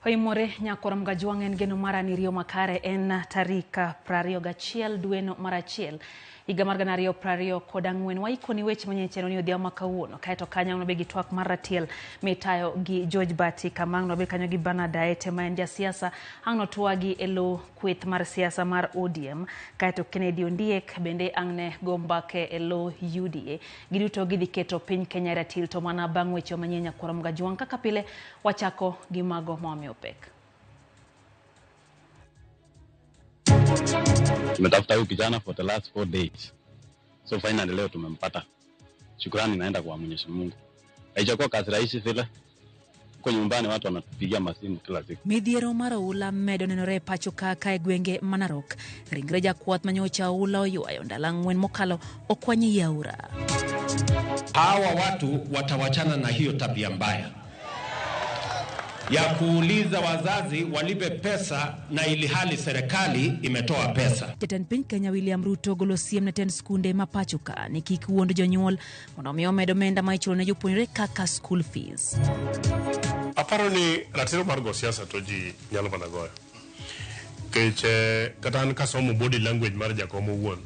Hoimore nyakoram gajuangen geno mara ni rio makare en tarika prario gachiel dueno marachiel. Higa mar gana ariyo prario kod ang'wen waikoni weche manyien cheno ni odhiambo makawuono kaeto kanyo nobe gi twak mar ratiel mitayo gi George Bati Kamang nobe kanyo gi Bernard Daete ma en jasiasa ang'no twagi elo kweth mar siasa mar ODM kaeto Kennedy Ondiek bende ang'ne gombake elo UDA giduto gidhi keto piny Kenya ratil to mana bang' weche manyien nyakoram gajuang kaka pile wachako gi mago momiyo pek. Tumetafuta huyu kijana for the last 4 days. So finally leo tumempata. Shukrani naenda kwa Mwenyezi Mungu. Haijakuwa kazi rahisi vile. Kwa nyumbani watu wanatupigia masimu kila siku. Midhiero mar oula medo nenore pacho ka gwenge Manarok. Ringre jakwath manyocha oula oywayo ndalo ang'wen mokalo okwanyi yaura. Hawa watu watawachana na hiyo tabia mbaya ya kuuliza wazazi walipe pesa na ili hali serikali imetoa pesa. Jatend piny Kenya William Ruto golo siem ne tend skunde ma pacho ka ni kik wuond jonyuol mondo mi omedo omenda ma ichulo ne jopuonjre kaka school fees. Aparo ni ratiro mar go siasa to ji nyalo mana goyo. Kech kata an kasomo body language mar jakomo wuon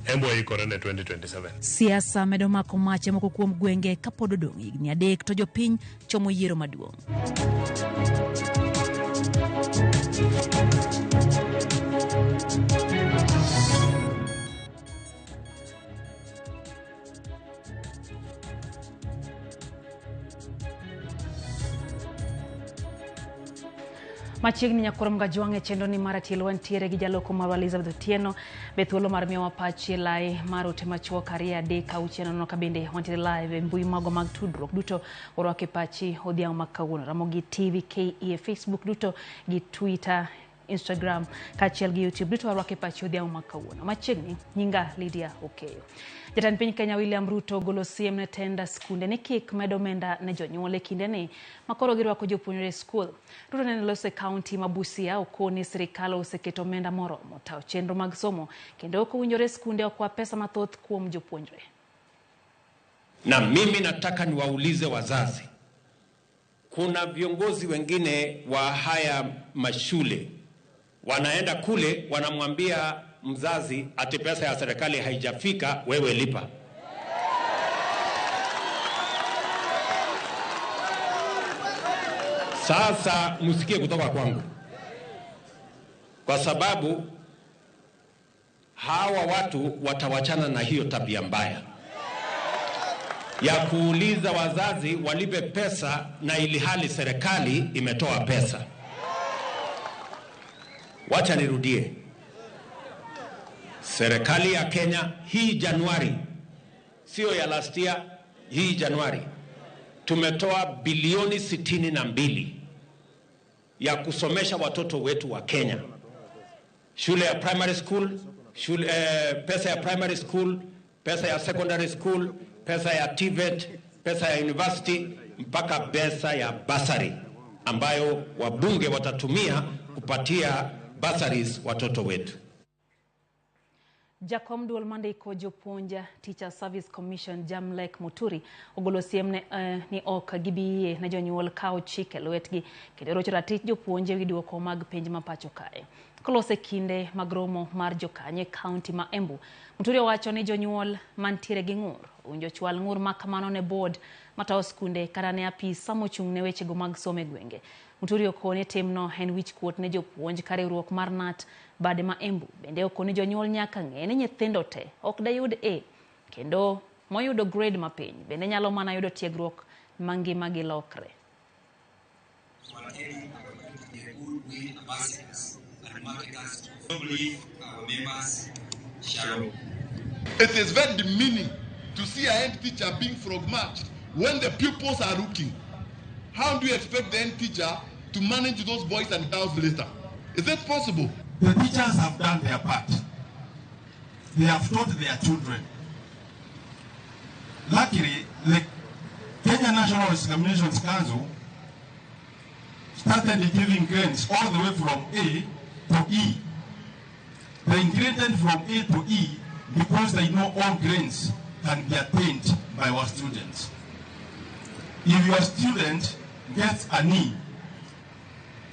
embo ikore ne 2027. Siasa medo mako mache moko kuom gwenge kapod odong' higni 3 to jopiny chomo yiero maduong'. Machiegni nyakoram gajuang chendo ni maratiel wantiere gi jaloko mar Elizabeth Otieno bethuolo mar miyo wapachi lai mar ote machuo karia deka uchieno no kabinde wantiere live mbui mago mag tudruok duto orwake pachi odhiang' makawuono Ramogi TV KE Facebook duto gi Twitter Instagram kachiel gi YouTube duto warwake pachi odhiambo makawuono. Machiegni nyinga Lydia Okeyo. Jatend piny Kenya William Ruto golo siem ne tenda skunde ni kik medo menda ne jonyuol e kinde ni makoro girwako jopuonjre skul. Ruto ne lose kaunti ma Busia okoni sirikal oseketo menda moromo taw chenro mag somo kendo ok owinjore skunde okwa pesa mathoth kuom jopuonjre. Na mimi nataka niwaulize wazazi, kuna viongozi wengine wa haya mashule wanaenda kule wanamwambia mzazi ati pesa ya serikali haijafika, wewe lipa. Sasa msikie kutoka kwangu, kwa sababu hawa watu watawachana na hiyo tabia mbaya ya kuuliza wazazi walipe pesa na ili hali serikali imetoa pesa. Wacha nirudie. Serikali ya Kenya hii Januari, sio ya last year, hii Januari tumetoa bilioni 62 ya kusomesha watoto wetu wa Kenya. Shule ya primary school, pesa ya primary school, pesa ya secondary school, pesa ya TVET, pesa ya university, mpaka pesa ya bursary ambayo wabunge watatumia kupatia bursaries watoto wetu. Jakom duol mande ko jopuonja Teacher Service Commission Jamlek Muturi ogolo siem ni ok gibiye na jonyuol kawo chike lwetgi kendo rocho ratich jopuonje wi duoko mag penj ma pacho kae. Kolose kinde mag romo mar jokanye kaunti ma Embu, Muturi wacho ni jonyuol mantiere gi ng'ur owinjo chwal ng'ur makamano ne board matawo skunde kata ne apisa mochung' ne weche go mag some gwenge. Muturi okone timno en wich kuot ne jopuonj ka riwruok mar NAT bade ma Embu bende okone jonyuol nyaka ng'e ni nyithindo te ok dayud A kendo moyudo grade mapiny bende nyalo mana yudo tiegruok mangima gi lokre. It is very demeaning to see a head teacher being frog-marched when the pupils are looking. How do you expect the head teacher to manage those boys and girls later? Is it possible? The teachers have done their part. They have taught their children. Luckily, the Kenya National Examinations Council started giving grades all the way from A to E. They integrated from A to E because they know all grades can be attained by our students. If your student gets an E,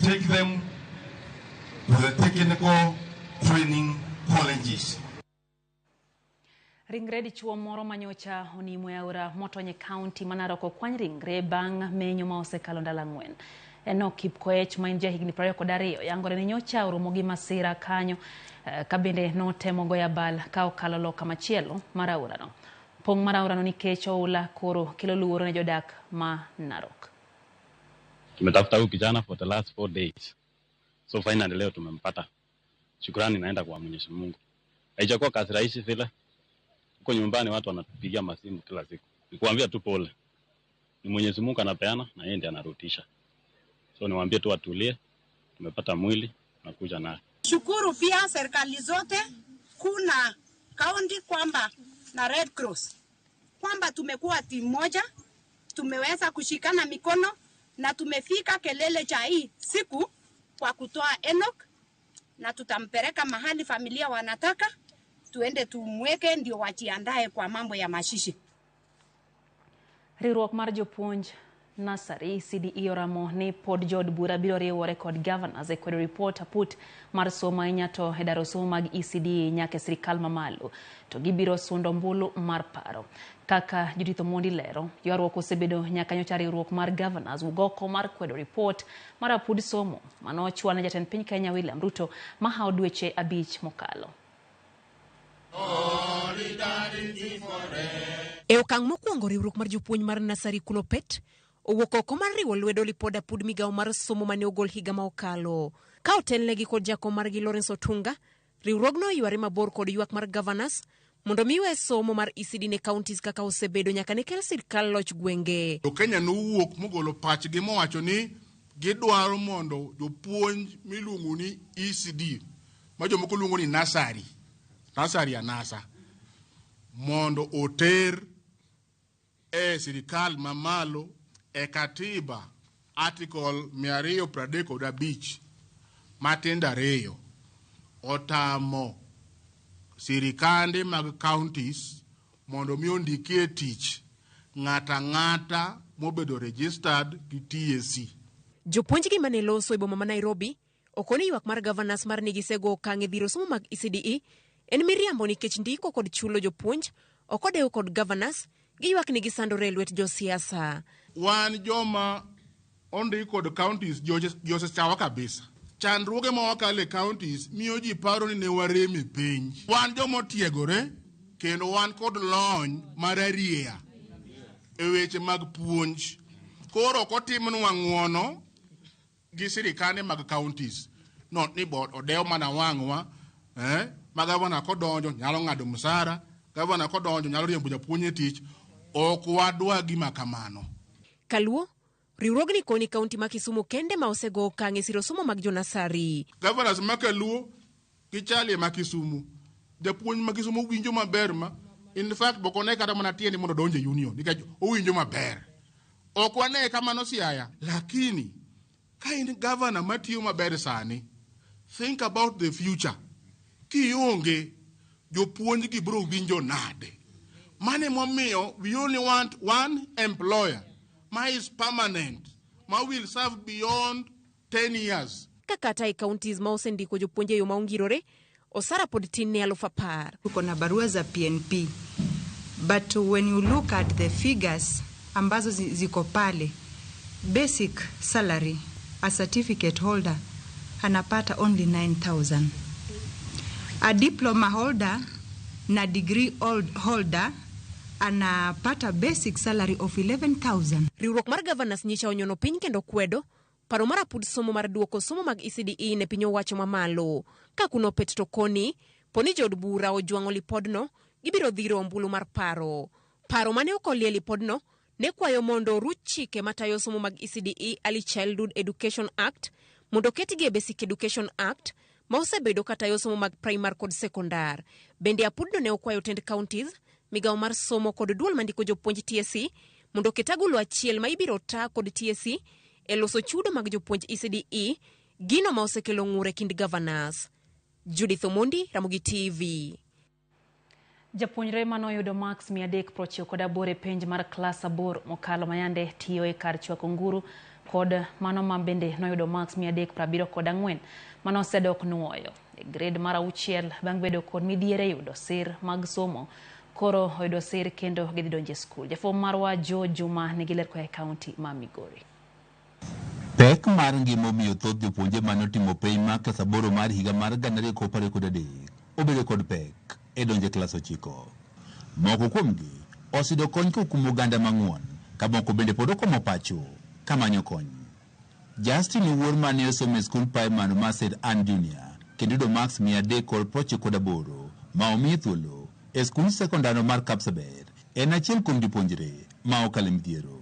take them to the technical training colleges. Ringre dichuo moro manyocha onimo e aora Motonye County manaroko kwany ringre bang' menyo ma osekalo ndalo 4. Enoch Kipkoech ma inja higni 22 yangore ni nyocha Ramogi masira kanyo kabende notemo goya bal ka okalo loka machielo mar aorano. Pong' mar aorano nikech oula koro kelo luoro ne jodak ma Narok. Tumetafuta huyu kijana for the last 4 days. So finally leo tumempata. Shukrani naenda kwa Mwenyezi Mungu. Haijakuwa kazi rahisi vile. Huko nyumbani watu wanatupigia masimu kila siku. Nikuambia tu pole. Ni Mwenyezi Mungu anapeana na yeye ndiye anarudisha. So niwaambie tu watulie. Tumepata mwili na kuja naye. Shukuru pia serikali zote, kuna kaunti kwamba na Red Cross kwamba tumekuwa timu moja, tumeweza kushikana mikono na tumefika kelele cha hii siku kwa kutoa Enoch, na tutampeleka mahali familia wanataka tuende tumweke ndio wajiandae kwa mambo ya mashishi. Riwruok mar jopuonj Nasari CDE ramo ni pod jod bura biro riwore kod governors e kwedo report aput mar somo inyato e daro somo mag ECD nyake sirikal mamalo to gibiro sundo mbulu mar paro. Kaka Judith Omondi lero, ywaruok osebedo nyaka nyocha riwruok mar governors ugoko mar kwedo report mar apud somo manochwal ne jatend piny Kenya William Ruto mahawo dweche 5 mokalo. E okang' mokwongo riwruok mar jopuonj mar Nasari Kulopet owuok oko mar riwo lwedo lipod apud migawo mar somo mane ogol higa ma okalo. Ka otelnegi kod jakom margi Lawrence Otunga, riwruogno oyware mabor kod ywak mar governors mondo miwe somo mar ECD ne counties kaka osebedo nyaka ne kel sirkal loch gwenge. Kenya nowuok mogolo pachgi mowacho ni gidwaro mondo jopuonj miluongo ni ECD ma jomoko luongo ni Nasari ya NASA mondo oter e sirikal mamalo e katiba article 235 matindo 2 otamo sirikande mag counties mondo mi ondikie tich ng'ata mobedo registered gi TSC. Jopuonjgi mane loso e boma ma Nairobi okoni ywak mar governors mar nigisego okang' e dhiro somo mag ECDE en miriambo nikech ndiko kod chulo jopuonj okodewo kod governors giywak ni gisandore lwet josiasa. Wan joma ondi kod counties josechawa kabisa. Chandruoge ma wakale counties miyo ji paro ni ne wareme piny. Wan joma otiegore kendo wan kod lony mararieya e weche mag puonj. Koro ok otimnwa ng'uono gi sirikande mag counties. Not ni bod odewo mana wang'wa, ma gavana kodonjo nyalo ng'ado msara, gavana kodonjo nyalo riembo japuonj e tich, ok wadwa gima kamano. Kaluo, riwruogni koni kaunti ma Kisumu kende ma osego okang' e siro somo mag jonasari. Governors ma Kaluo gichali ma Kisumu, japuonj ma Kisumu winjo maber ma, in fact bokone kata mana tieni mondo donje union, nikech owinjo maber. Ok wane kamano siaya, lakini ka in governor matiyo maber sani, think about the future. Kionge jopuonj gi bro winjo nade. Mane momiyo we only want one employer ma is permanent, ma will serve beyond 10 years. Kakata e counties ma osendiko jopuonje yo maungirore, osara pod tin ne 10,000. Tuko na barua za PNP. But when you look at the figures ambazo ziko pale, basic salary a certificate holder anapata only 9,000. A diploma holder na degree holder anapata basic salary of 11,000. Riwruok mar governors nyicha onyono piny kendo kwedo paro mar apud somo mar duoko somo mag ECDE ne piny owacho mamalo. Ka kuno pet to koni, poni jod bura ojwang'o lipodno gibiro dhiro ombulu mar paro. Paro mane okolie lipodno ne kwayo mondo ruch chike matayo somo mag ECDE Early Childhood Education Act mondo ketigi e Basic Education Act ma osebedo katayo somo mag primary kod sekondar. Bende apudno ne okwayo tend counties, migawo mar somo kod duol mandiko jopuonj TSC mondo ketagulo achiel ma ibiro ta kod TSC e loso chudo mag jopuonj ECDE, gino ma osekelo ng'ure kind governors. Judith Omondi, Ramogi TV. Japuonjre manoyudo marks 398 e penj mar klas 8 mokalo mayande tiyo e kar chwako nguru kod mano ma bende noyudo marks 374 mano osedok nuoyo e grade mar 6 bang' bedo kod midhiere yudo sir mag somo koro oyudo sir kendo gidhi donje skul. Jafwambo marwa Jo Juma nigi ler koa e kaunti ma Migori. Pek mar ngima omiyo thoth jopuonje manotimo penj mar klas 8 mar higa mar 2013 obedo kod pek e donje klas 9. Moko kuomgi osido kony kuom oganda mang'uon, ka moko bende pod okomo pacho kamanyo kony. Justin wuor mane osomo e skul primary mar St. Anne Junior kendo yudo marks 398 ma omiye thuolo e skul sekondari mar Kapsabet en achiel kuom jopuonjre ma okalo midhiero.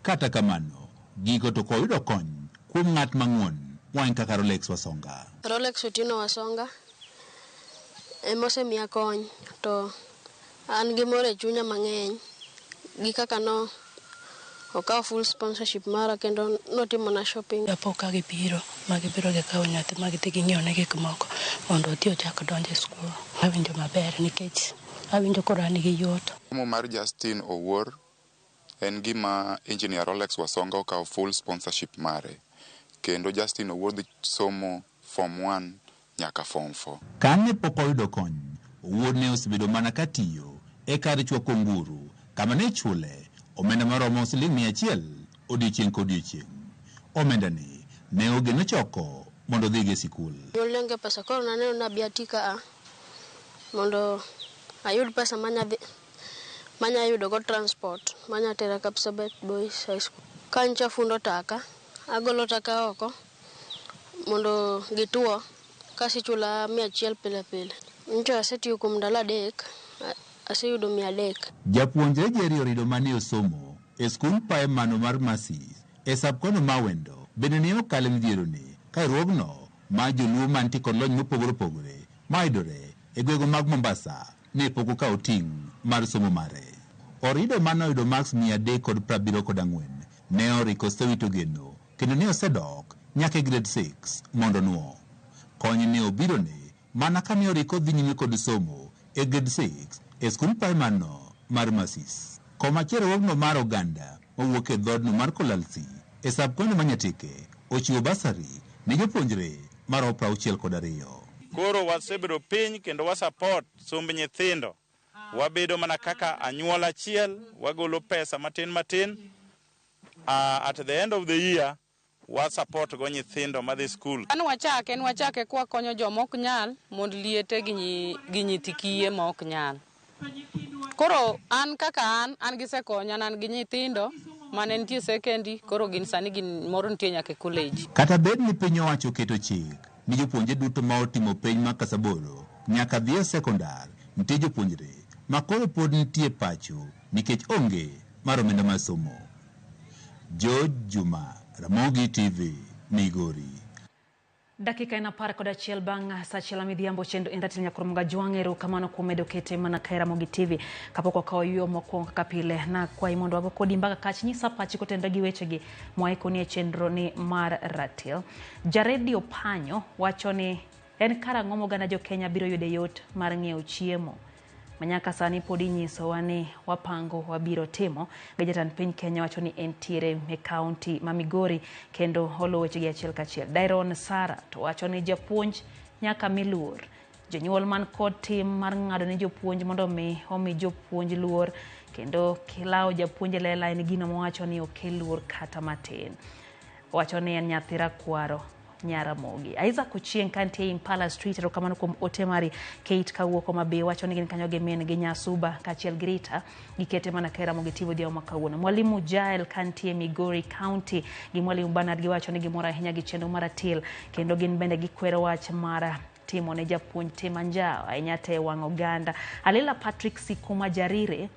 Kata kamano, gigo to koyudo kony kuom ng'at mang'uon wang' kaka Rolex Wasonga. Rolex Otieno Wasonga emosemiya kony, to an gi mor e chunya mang'eny gi kaka no okawo full sponsorship mara kendo notimona shopping. Japoka gibiro magibiro gikawo nyathi magidhi ging'iyone gik moko mondo odhi ochak donjo e skul. Awinjo maber nikech awinjo kora nigi yot. Somo mar Justin Owuor en gima engineer Rolex Wasonga okawo full sponsorship mare, kendo Justin Owuor dhi somo form 1 nyaka form 4. Kane pok oyudo kony, Owuor ne osebedo mana katiyo e kar chwako nguru kama ne chule omenda maromo Sh100 odiochieng' kodiochieng'. Omenda ne ogeno choko mondo dhi e sikul. Yolenge pesa koro naneno nabiatika mondo ayud pesa manya yudo go transport manya tera Kapsabet Boys High School. Kancha fundo taka agolo taka oko mondo gituo kasi chula 100 pile pile. Ncho asetiyo kuom ndalo 3 aseyudo 300. Japuonjre Jerry Orido mane osomo e skul primary mar Masis e subkono Mawendo bende ne okalo midhiero ni ka ruogno ma joluo mantie kod lony mopogore opogore mayudore e gwego mag Mombasa ne pok okawo ting' mar somo mare. Orido mane oyudo marks 374 ne oriko sewito geno kendo ne osedok nyaka e grade 6 mondo nuo. Kony ne obiro ne mana kane oriko dhi nyime kod somo e grade 6 e skul primary no mar Masis. Komachielo ruogno mar oganda owuok e dhodno mar Kolalsi e subkono Manyateke ochiwo basari ne jopuonjre mar 62. Koro wasebedo piny kendo wasupport somb nyithindo. Wabedo mana kaka anyuola achiel, wagolo pesa matin. At the end of the year, wasupport go nyithindo madhi school. En wachake kwa konyo joma ok nyal mondo liete gi nyithi kiye ma ok nyal. Koro an kaka an gisekonya, an gi nyithindo mane nitie sekendi, koro gin sani gin moro nitie nyaka college. Kata bed ni piny owacho keto chik ni jopuonje duto ma otimo penj mar klas 8 nyaka dhi e sekondar, nitie jopuonjre ma koro pod nitie pacho nikech onge mar omenda mar somo. Jo Juma, Ramogi TV, Migori. Dakika ina par kod achiel bang' saa achiel midhiambo chendo indatil nyakurum jwang'ero kamano kuom medo kete mana kae Ramogi TV kapok wakawo yuo mokwongo kaka pile na kwayi mondo wago kodi mbaka kach nyisa pachi kotenda gi wechegi mwaikoni e chenro ni mar ratil. Jaredio Panyo wacho ni en karang'o moganda jo Kenya biro yude yot mar ng'iewo chiemo. Manyaka sani pod inyisowa ni wapango wabiro timo. Jatend piny Kenya wacho ni entiere e kaunti ma Migori kendo holo wechegi achiel kachiel. Dairon Sara to wacho ni japuonj nyaka miluor. Jonyuol man kod tim mar ng'ado ne jopuonj mondo omi jopuonj luor kendo kilao japuonj lela en gino mowacho ni okel luor kata matin. Wacho ni en nyathi rakwaro Nyaramogi. Aiza kuchien kantie Impala Street ro kamano kuom otemari Kate kawuoko mabe wacho ni gin kanyo gi men gi Nyasuba kachiel grita gikete mana kae Ramogi TV dio makawuono. Mwalimu Jael kantie Migori County gi mwalimu Bernard gi wacho ni gimora ahinya gi chendo mar ratil kendo gin bende gikwero wach mara timo ne japuonj tim anjao ahinya te wang' oganda. Alila Patrick Sikuma Jarire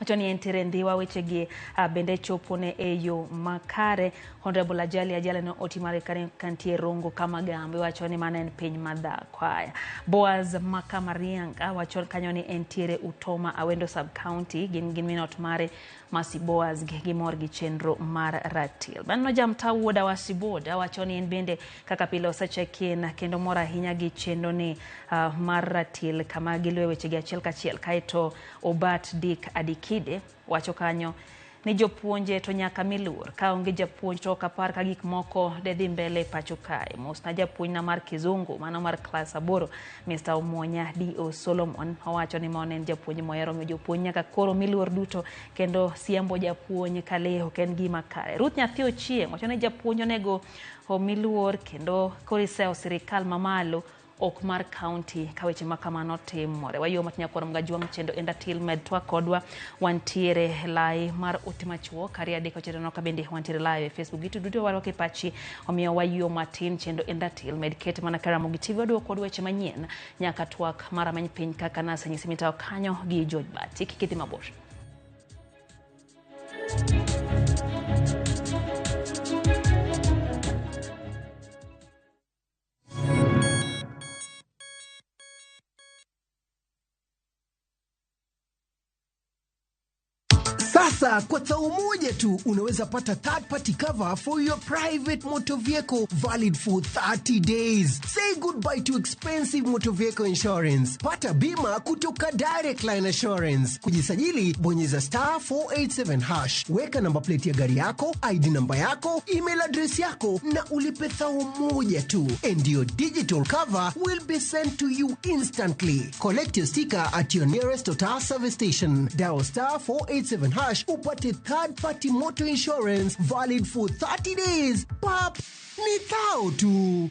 wacho ni entiere ndiwa wechegi bende chopo ne eyo makare. Honorable Ajali no otimare kantie Rongo kama Gambe wacho ni mana en piny madhako. Haya, Boaz Makamarianga wacho kanyo ni entiere Utoma Awendo sub county gin minot mare Masi Boaz gi mor gi chenro mar ratil. Bano jamta wuoda wasiboda wacho ni en bende kaka pile osechekien kendo mor ahinya gi chenro ni mar ratil kama gilwe wechegi achiel kachiel. Kaito Obat Dick Adikide wacho kanyo ni jopuonje to nyaka milur ka onge japuonj to kapar ka gik moko de dhi mbele pacho kae. Mos na japuonj na mar Kizungu mano mar klas 8 Mr. Omonya D.O. Solomon owacho ni mon en japuonj mohero miyo jopuonj nyaka koro milur duto kendo siembo japuonj kaleho ken gima kare. Ruth Nyathi Ochieng wacho ni japuonj onego omiluor kendo koriseo sirikal mamalo ok mar county ka weche makamano timore. Wayo matnya korom gajuang chendo endatil med twa kodwa wantiere lai mar utimachuo karia deko chetano ka bende wantiere live Facebook gitu duto waro kipachi omiyo wayo matin chendo endatil med ket mana RAMOGITV wadwa kod weche manyien nyaka twak mara many piny kaka nasa nyisimita kanyo gi George Bati kikidhi mabor. Sasa kwa sao moja tu unaweza pata third party cover for your private motor vehicle valid for 30 days. Say goodbye to expensive motor vehicle insurance. Pata bima kutoka Direct Line Assurance. Kujisajili bonyeza *487#. Weka namba plate ya gari yako, ID namba yako, email address yako na ulipe thao moja tu. And your digital cover will be sent to you instantly. Collect your sticker at your nearest Total service station. Dial *487# upate third party motor insurance valid for 30 days. Pap, ni thao tu.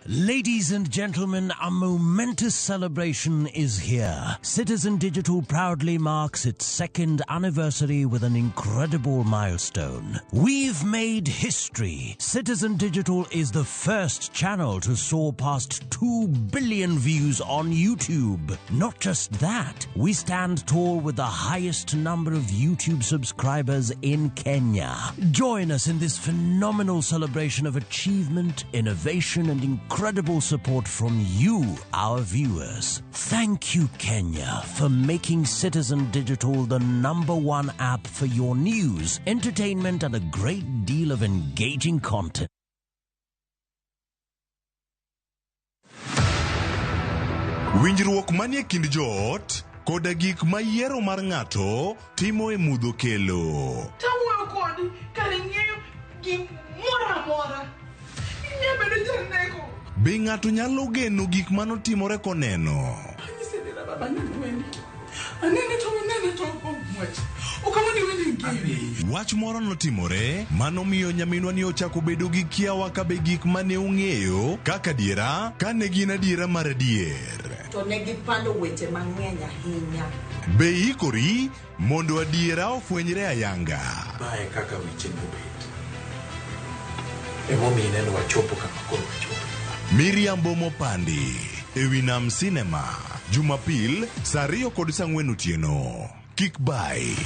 Ladies and gentlemen, a momentous celebration is here. Citizen Digital proudly marks its 2nd anniversary with an incredible milestone. We've made history. Citizen Digital is the first channel to soar past 2 billion views on YouTube. Not just that, we stand tall with the highest number of YouTube subscribers in Kenya. Join us in this phenomenal celebration of achievement, innovation, and incredible support from you, our viewers. Thank you, Kenya, for making Citizen Digital the #1 app for your news, entertainment, and a great deal of engaging content. Winjruok manie kind joot koda gik ma yiero mar ng'ato timo e mudho kelo. Tawuoyo kodi kare ng'eyo gimoro amora. Inyabedo janeko. Be ng'ato nyalo geno gik manotimore koneno? Wach moro notimore manomiyo nyaminwa ni ochako bedo gi kiawa ka be gik mane ong'eyo kaka diera kane gin adiera mar adier. To ne gipando weche mang'eny ahinya. Be ikori mondo adiera ofwenyre ayanga? Mae kaka weche nobet. Emomiyo ineno wachopo kama koro wachopo. Miriambo Mopandi ewi Nam Cinema Jumapil saa 2 kod saa 4 otieno. Kik bai.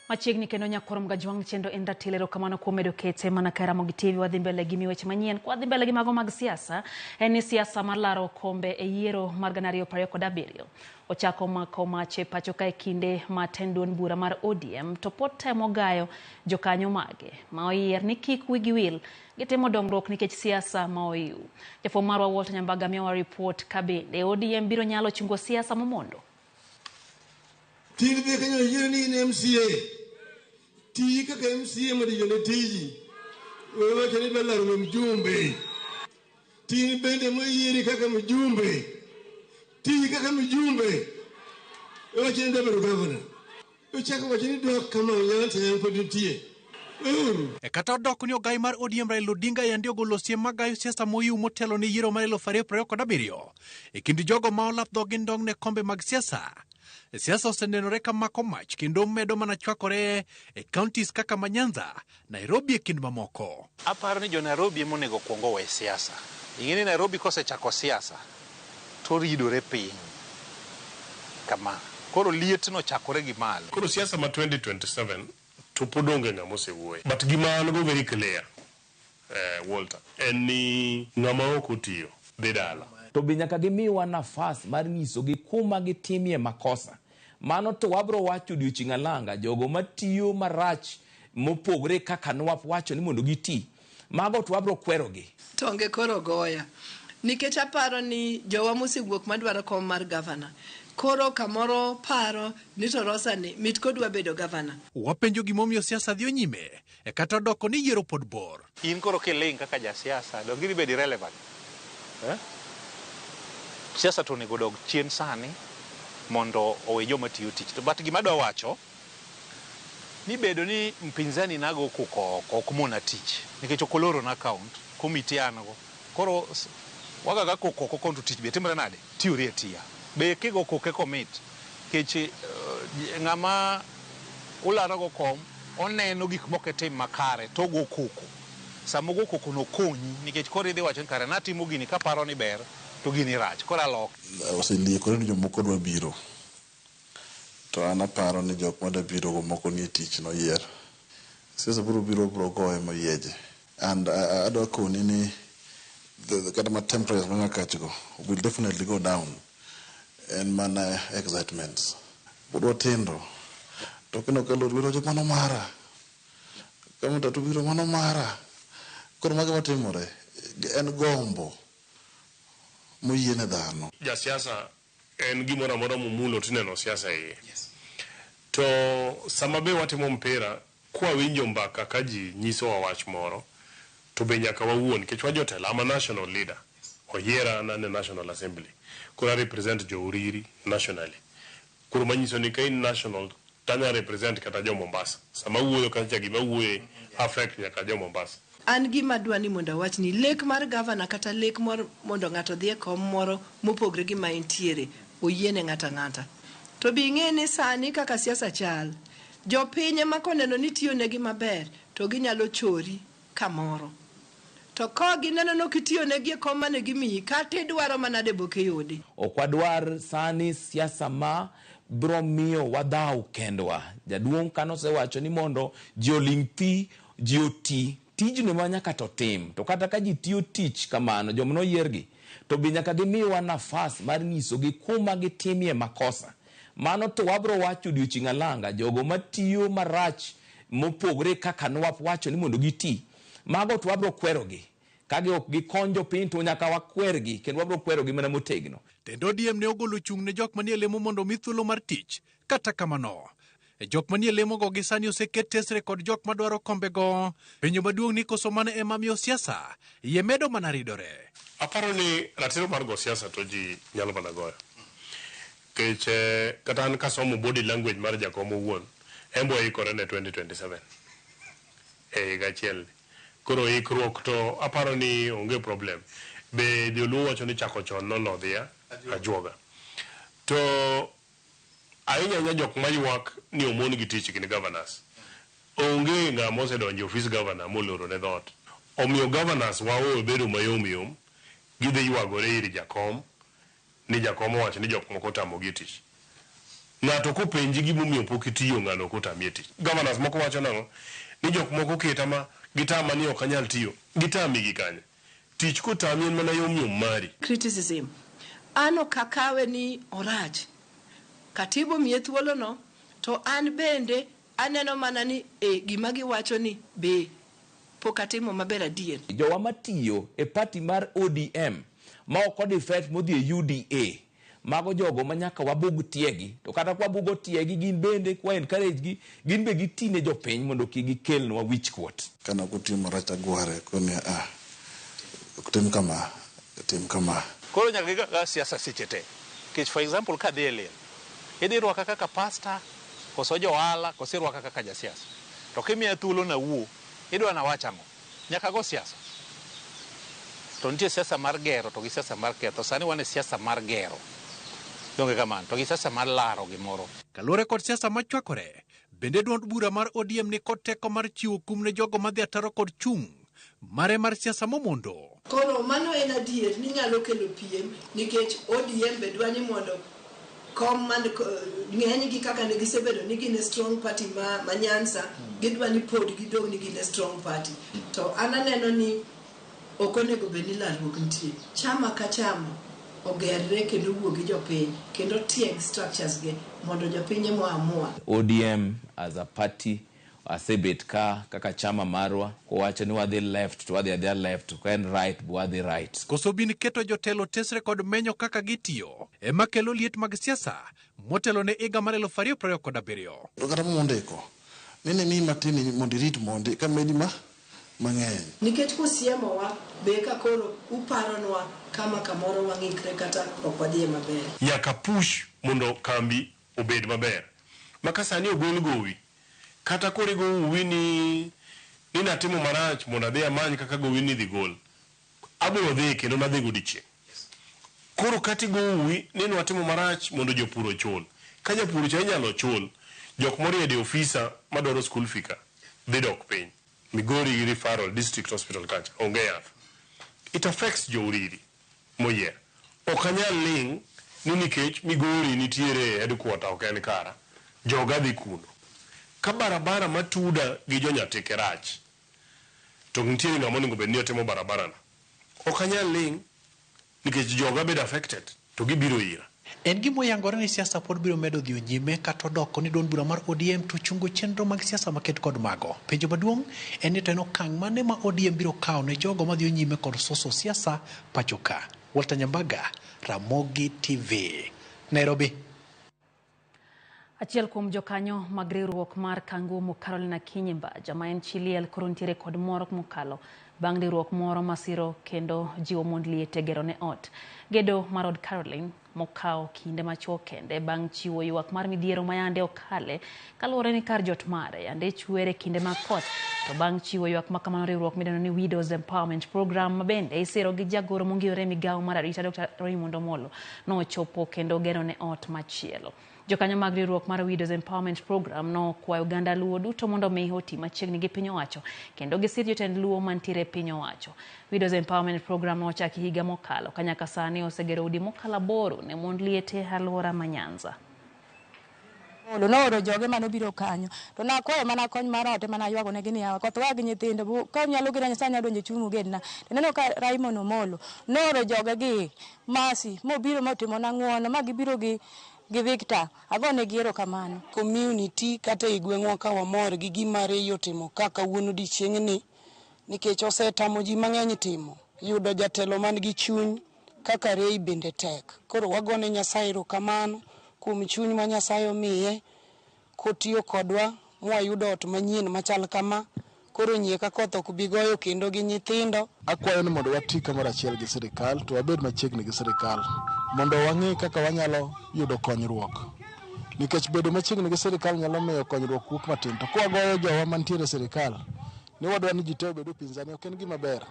Machiegni kendo nyakorom gajuang chendo endatilero kamano kuom medo kete mana ka RAMOGITV wadhi mbele gi miweche manyien kwa dhi mbele gi mago mag siasa. En siasa mar laro kombe e yiero mar 2027 ochako mako mache pacho kae kinde matendon bura mar ODM to pod temo gayo jokanyo mage ma oyier ni kik wigi wil gitimo dongruok nikech siasa ma oyu. Jafwambo marwa Walter Nyambaga miyowa report kabende ODM biro nyalo chungo siasa momondo. Tini beka nyo yiero ni MCA. Tii kaka MCA madiyo ne tiji. Wewe chani bala rume mjumbe. Tini bende mo yieri kaka mjumbe. Tii kaka mjumbe. Wewe chani dabero governor. Wewe chaka wachani doa kama unyante ya mpodutie. Kata odok ni ogai mar ODM Raila Odinga yandi ogolo siem magayo siasa moyu motelo ni yiero mar 2027 e kind jogo ma olap dhogi ndong ne kombe mag siasa. Siasa osenenore ka mako mach kendo medo mana chwakore e counties kaka Manyanza, Nairobi e kind mamoko. Aparo ni jo Nairobi monego kuongo we siasa. Ingeni Nairobi kosechako siasa to ridore piny kama. Koro liet no chakore gi malo. Koro siasa ma 2027 to podonge ng'amo sewuoye. But gima an go very clear, Walter, en ni ng'ama ok otiyo dhi dala. to be nyaka gimiwa nafas mar nyisogi kuma gitimie makosa. Mano to wabro wacho odiochieng' alanga jogo matiyo marach mopogre kaka nwawacho ni mondo giti. Mago to wabro kwerogi. Tonge koro goya. Nikech aparo ni jowa mosewuok madwaro kom mar gavana. Koro kamoro paro ni to Rosa ni mit kodwa bedo gavana. Wapenjo gimomiyo siasa dhi nyime e kata doko ni yiero pod bor. In koro kiling kaka ja siasa dong gidhi bedo relevant. Siasa to onego dog chien sani mondo owe joma tiyo tich. To but gima dwa wacho ni bedo ni mpinzani nago kuko ok mona tich nikech okoloro na account komiti anago. Koro waga kuko konto tich be timre nade tiuri etia. Be kigo koke commit kechi ngama ularo go kom oneno gik moko tim makare to go koko samogo koko no konyi nikech koro idhi wacho kare na timo gini ka paro ni ber to gini rach koro alok oseliekore ni jomoko dwa biro to an aparo ni jok ma dwa biro go moko ni tich no yier sasa biro goye moyieje and adwa koni ni the kind of temperatures when I catch go will definitely go down and man excitements but what tendo to kino kalo biro jo mano mara kama tatu biro mano mara kono mage matimore en gombo moyiene dhano ja siasa en gimoro amora mumulo tineno siasa iye to sama be watimo mpira kwa winjo mbaka ka ji nyiso wa wach moro to be nyaka wawuon kech wa jotelo ama national leader oyiera na national assembly kura represent jo uriri nationally kura manyiso ni kain national tanya represent kata jo Mombasa sama wuoyo kancha gima wuoye affect nyaka jo Mombasa. An gima dwa ni mondo wach ni lek mar gavana kata lek mondo ng'ato dhi e kom moro mopogre gi ma entiere oyiene ng'ata to bi ng'e ni sani kaka siasa chal jopiny ema koneno ni tiyo negi maber to ginyalo chori kamoro to ko gineno no kitiyo negi e kom mane gimiyi kata idwaro mana de boke yodi. Okwadwar sani siasa ma bro miyo wadau kendwa jaduong' kanose wacho ni mondo ji oling thi ji oti tijno ma nyaka to tim to kata ka ji tiyo tich kamano jomno yiergi to bi nyaka gimiwa nafas mar nyisogi kuma gitimie makosa. Mano to wabro wacho odiochieng' alanga jogo matiyo marach mopogre kaka nwawacho ni mondo giti. Mago to wabro kwerogi kage ok gikonjo piny to nyaka wakwergi kendo wabro kwerogi mana motegno. Tendo ODM ne ogolo chung' ne jok manie lemo mondo mi thuolo mar tich kata kamano e jok manie lemo go gisani oseket tesre kod jok madwaro kombe go penjo maduong' ni koso mane ema miyo siasa iye medo mana ridore. Aparo ni ratiro mar go siasa to ji nyalo mana goyo kech kata an kasomo body language mar jakom owuon embo ikore ne 2027 higa achiel koro ikruok to aparo ni onge problem be joluo wacho ni chako chon nono dhia ajuoga to ahinya jok mayuak ni omon gi tich gin governors onge ng'ama osedonjo office governor moloro ne dhot omiyo governors waoyo bedo mayom gidhi ywagore ir jakom ni jakom owacho ni jok moko tamogi tich ng'ato kopenji gimomiyo pok itiyo ng'ano kotamie tich governors moko wacho nang'o ni jok moko keta ma gitama ni ok anyal tiyo gitami gi kanye tich kotami en mana yom mari. Criticism ano kakawe ni orach katibo miye thuolo no to an bende aneno mana ni gima giwacho ni be pok atimo maber adier. Jowa matiyo e party mar ODM ma ok odifet modhi e UDA mago jogo manyaka wabug tiegi to kata kwa bugo tiegi gin bende kwa encourage gi gin be gitine jopiny mondo kigi kelnwa wich kuot kana kutimo racha gware kone kutim kama koro nyaka ga siasa sichete kech for example ka dele idhi rwaka kaka pastor koso jo wala koso rwaka kaka ja siasa to kimiya thuolo na wuo idwa na wachamo nyaka go siasa to nitie siasa mar gero to gi siasa mar ketho sani wane siasa mar gero donge kamano to gi siasa mar laro gimoro kaluwore kod siasa machwakore bende duond bura mar ODM ni kod teko mar chiwo kum ne jogo madhi ataro kod chung' mare mar siasa momondo. Koro mano en adier ni nyalo kelo piem nikech ODM be dwani mondo kom man ng'eny gi kaka ne gisebedo ni gin strong party ma Nyanza gidwani pod gidong ni gin strong party to ananeno ni ok onego bed ni lalruok nitie chama ka chama ogerre kendo wuogi jopiny kendo tieg structures ge mondo jopiny moamua. ODM as a party asebet kaka chama marwa kowacho ni wadhi left to wadhi left, ko en right wadhi right. Koso bin keto jotelo tesre kod menyo kaka gitiyo ema kelo liet mag siasa motelo ne higa mar 2027. To kata mondiko nene mi matini mondirit mondi ka medi mang'eny. Nikech kusiemowa be ka koro uparonwa kama kamoro wang'ikre kata ok wadhi maber. Nyaka push mondo kambi obed maber. Makasani ogol gowi. Kata kore gowi ni natimo marach mondo adhi amany kaka gowi ni dhi gol. Abiro dhi kendo nadhi godiche. Koro kati gowi ni watimo marach mondo jopuro chul. Ka japuro cha inyalo chul, jok moriede ofisa madwaro school fika dhi dok piny. Migori referral district hospital kacha onge yath. It affects jouriri moyier. Okanyal ling ni nikech Migori nitiere headquarter ok en kara. Joga dhi kuno. Ka barabara matuda gi jonyateke rach. To nitiere ng'ama onego bed ni otimo barabara na. Okanyal ling nikech joga bed affected to gibiro ira. En gimo yangore ni siasa pod biro medo dhiyo nyime kata doko ni duond bura mar ODM to chungo chenro mag siasa maket kod mago. Penjo maduong' en ni to en okang' mane ma ODM biro kawo ne jogo madhiyo nyime kod soso siasa pachoka. Walter Nyambaga, Ramogi TV, Nairobi. Achiel kuom jokanyo mag riwruok mar Kangumu Carolina Kinyimba, jama en Chiliel koro ntiere kod moro mokalo bang' riwruok moro masiro kendo jiwo mond liete gero ne ot. Gedo mar od Caroline mokawo kinde machuok kende bang' chiwo ywak mar midhiero mayande okale kaluwore ni kar jot mare yande chwere kinde mag koth. To bang' chiwo ywak makamano riwruok midendo ni Widows Empowerment Program mabende isiro gi jagoro mongirore migawo mar arita Dr. Raymond Omolo nochopo kendo gero ne ot machielo. Jokanyo mag riwruok mar Widows Empowerment Program no kwayo oganda Luo duto mondo mi oti machiegni gi piny owacho kendo gisir jotend Luo mantiere piny owacho. Widows Empowerment Program no ochaki higa mokalo kanyaka sani osegero udi mokalo 8 ne mond liete alwora ma Nyanza. Nooro joge manobiro kanyo to nakwayo mana kony mar ote mana ywago ne gini yawa koth wag nyithindo ka nyalo gina Nyasaye nyalo donjo chumu gedna neno ka Raymond Omolo nooro joge gi masi mobiro motimo na ng'uono ma gibiro gi Victor agone giero kamano. Community kata igweng'wa ka wamor gi gima Reyo timo kaka wuono dichieng'ni nikech osetamo ji mang'eny timo yudo jatelo man gi chuny kaka Rey bende tek. Koro wagone Nyasaye erokamano kuom chuny ma Nyasaye omiye kotiyo kodwa mwayudo ot manyien machal kama. Koro nyie ka koth ok bi goyo kendo gi nyithindo. Akwayo ni mondo wati kamoro achiel gi sirikal to wabed machiegni gi sirikal mondo wang'e kaka wanyalo yudo konyruok. Nikech bedo machiegni gi sirikal nyalo miyo konyruok wuok matin. To kwagoyo jowa mantiere e sirikal ni wadwa ni ji te obedo pinzani ok en gima ber.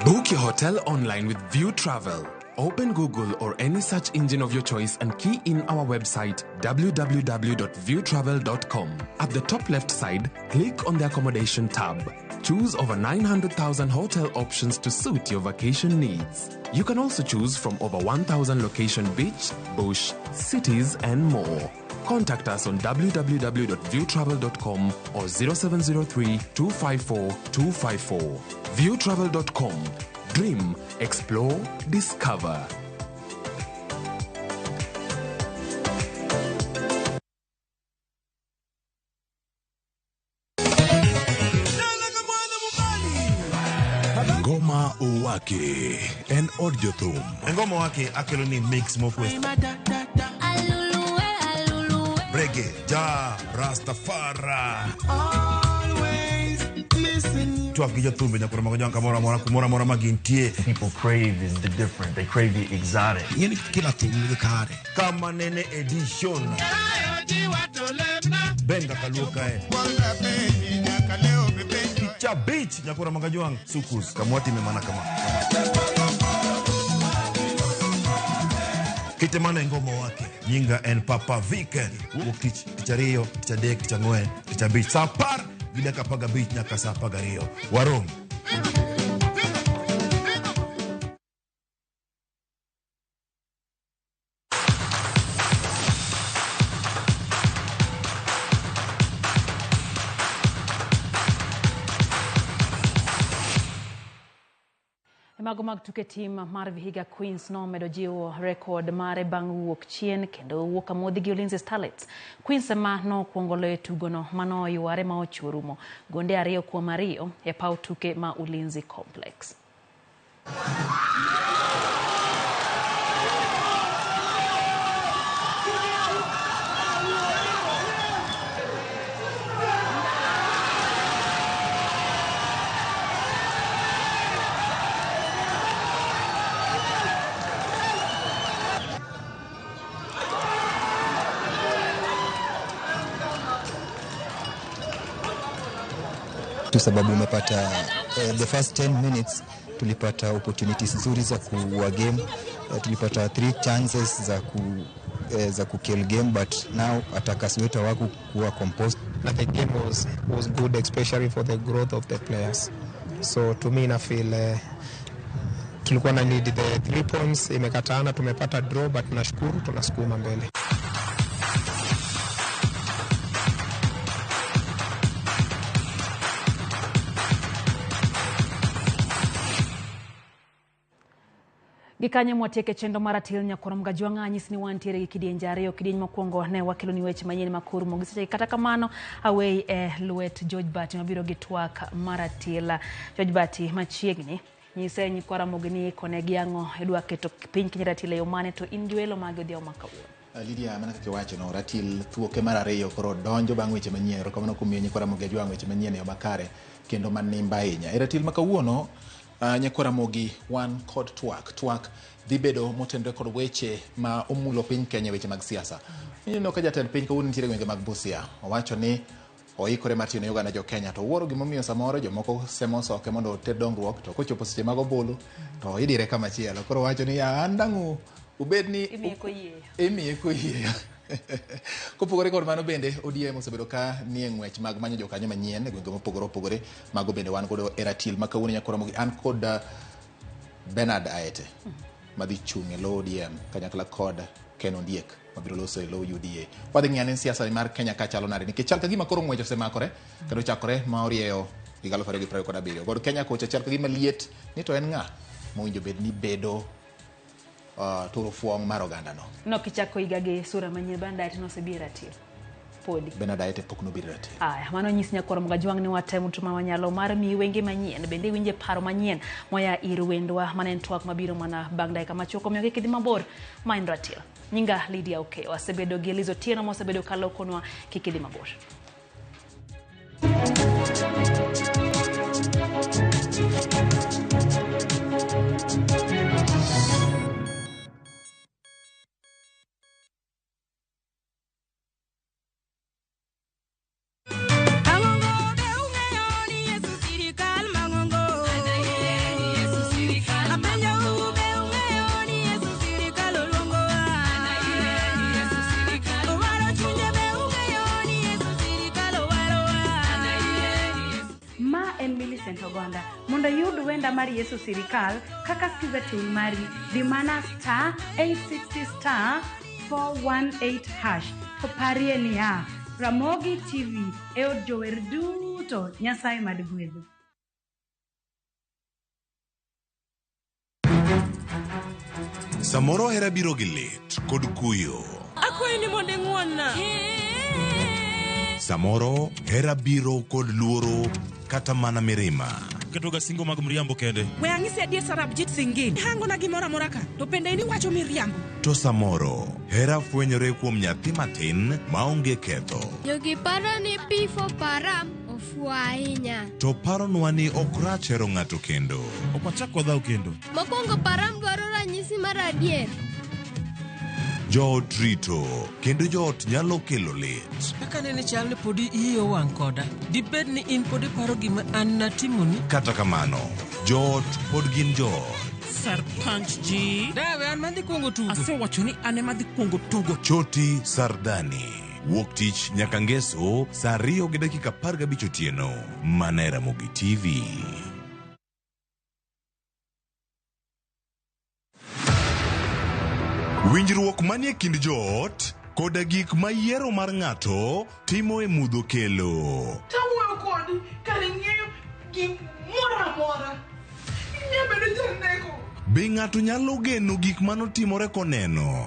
Book your hotel online with View Travel. Open Google or any search engine of your choice and key in our website www.viewtravel.com. At the top left side, click on the accommodation tab. Choose over 900,000 hotel options to suit your vacation needs. You can also choose from over 1,000 location beach, bush, cities and more. Contact us on www.viewtravel.com or 0703-254-254. Viewtravel.com. Dream, explore, discover. Ngoma Owake en od jothum. Ngoma Owake akelo ni mix mopwest. Reggae, ja, Rastafari. Twak gi jothumbe nyakoro mago jonka mora mora magintie. People crave is the different. They crave the exotic. Yeni kila thing ni kare. Kama nene edition. Benga kaluka Kicha beach nyakoro magajuang sukus kamwati memana kama. Kitemana Ngoma Owake. Nyinga en Papa Vike. Wukich, kichario, kichadek, kichangwe, kichabich. Sapar, gida kapaga beach nyaka sapagario. Warom. Mago mag tuke tim mar Vihiga Queens nomedo jiwo rekod mare bang' wuok chien kendo wuok amodhi gi Ulinzi Starlets. Queens ema nokwongo loyo tugono mano yware ma ochurumo gonde 2-2 e paw tuke ma Ulinzi Complex. Tu sababu umepata the first 10 minutes tulipata opportunities nzuri za kuwa game, tulipata 3 chances za ku kill game, but now attackers wetu wako kuwa composed. The game was good, especially for the growth of the players. So to me I feel tulikuwa na need the 3 points, imekatana, tumepata draw, but nashukuru tunasukuma mbele. Gikanye mwatieke chendo maratil nyakorom Gajwang' anyis ni wantiere gi kidienje ariyo. Kidieny mokwongo ne wakelo ni weche manyien makuru mogiseche kata kamano away luet George Bati mabiro gi twak maratil. George Bati machiegni nyise nyikwara mogni kone giang'o edwa keto piny Kenya ratil e yo mane to in juelo mage odhiambo makawuono. Lydia mana kake wacho no ratil thuoke mar ariyo koro donjo bang' weche manyien ro kamano kumiyo nyikwara mogi Gajwang' weche manyien e yo makare kendo manimba ahinya. E ratil makawuono nyakwara mogi wan kod twak dhi bedo motenore kod weche ma omulo piny Kenya, weche mag siasa. Ineno ka jatend piny kawuono nitiere gwenge mag Busia owacho ni oikore mar tiyo ne Uganda jo Kenya, to wuoro gimomiyo samoro jomoko semo soke mondo oted dongruok, to kochopo seche mag obulu to idire kama chielo. Koro wacho ni an dang'u ubed ni imiye koyieyo. Kopogore kod mano bende ODM osebedo ka nie ng'wech mag manyo jokanyo manyien e gwenge mopogore opogore. Mago bende wan godo e ratil makawuono nyakwara mogi an kod Bernard Aete madhi chung' e lo ODM kanyakla kod Ken Ondiek mabiro loso e lo UDA. Wadhi ng'iyane siasa mar Kenya ka chalo nade nikech chal ka gima koro ng'wech osemakore kendo chakore ma orieyo higa 2027. God Kenya kocha chal ka gima liet ni to en ng'a mowinjo bed ni bedo turo fuong' mar oganda no. No kichako higa gi sura manyien Bernard Aete no sebi ratil. Podi. Bernard Aete pok no biro ratil. Aya, mano nyis nyakwara mogi Gajwang' ni watemo tuma wanyalo mar mi wenge manyien bende winje paro manyien moya ir wendwa manen twak mabiro mana bang' dakika machoko miyo kidhi mabor main ratil. Nyinga Lydia Okeo asebedo gi Lizo Tieno mosebedo kalokonwa kikidhi mabor. Mondo yud wenda mar Yesu Sirikal kaka skiza tune mari di mana star 860 star 418 hash to parie niya Ramogi TV e od jower duto Nyasaye mad gwedho. Samoro hera biro gi lit kod kuyo. Akwayi ni mondo ng'wonna. Samoro hera biro kod luoro kata mana mirima. Ketoga singo mag mriambo kende. We ang'isi adier Sarabjit Singin. Hango na gimora moraka. To pende ini wacho miriambo. To samoro hera fwenyore kuom nyathi matin maonge ketho. Jogi paro ni pifo param ofua ahinya. To paronwa ni ok rach hero ng'ato kendo. Ok wachak wadhaw kendo. Mokwongo param dwaro ranyisi mar adier. Joot rito kendo joot nyalo kelo lit. Kaka nene chal ni podi iyo wang' koda. Dibed ni in podi paro gima an natimoni. Kata kamano, joot pod gin joot. Sarpanch ji. Dawe an madhi kuongo tugo. Asewacho ni an ema dhi kuongo tugo. Choti Sardani. Wuok tich nyaka ngeso saa 2:15 otieno. Mana Ramogi TV. Winjruok manie kind joot koda gik ma yiero mar ng'ato timo e mudho kelo. Tawuoyo kodi kare ng'eyo gimoro amora. Inyabedo janeko Be ng'ato nyalo geno gik manotimore koneno?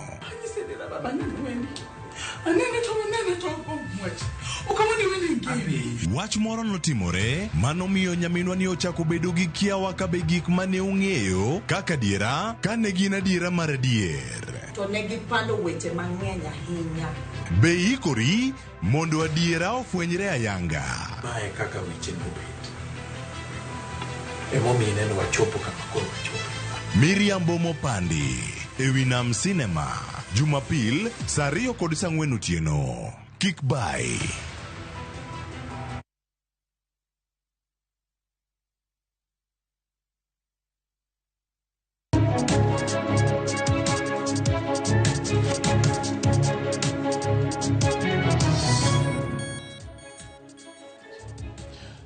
Wach moro notimore manomiyo nyaminwa ni ochako bedo gi kiawa ka be gik mane ong'eyo kaka diera kane gin adiera mar adier. To ne gipando weche mang'eny ahinya. Be ikori mondo adiera ofwenyre ayanga? Mae kaka weche nobet. Emomiyo neno wachopo kama koro wachopo. Miriambo Mopandi ewi Nam Cinema, Jumapil saa 2:04 otieno. Kik bai.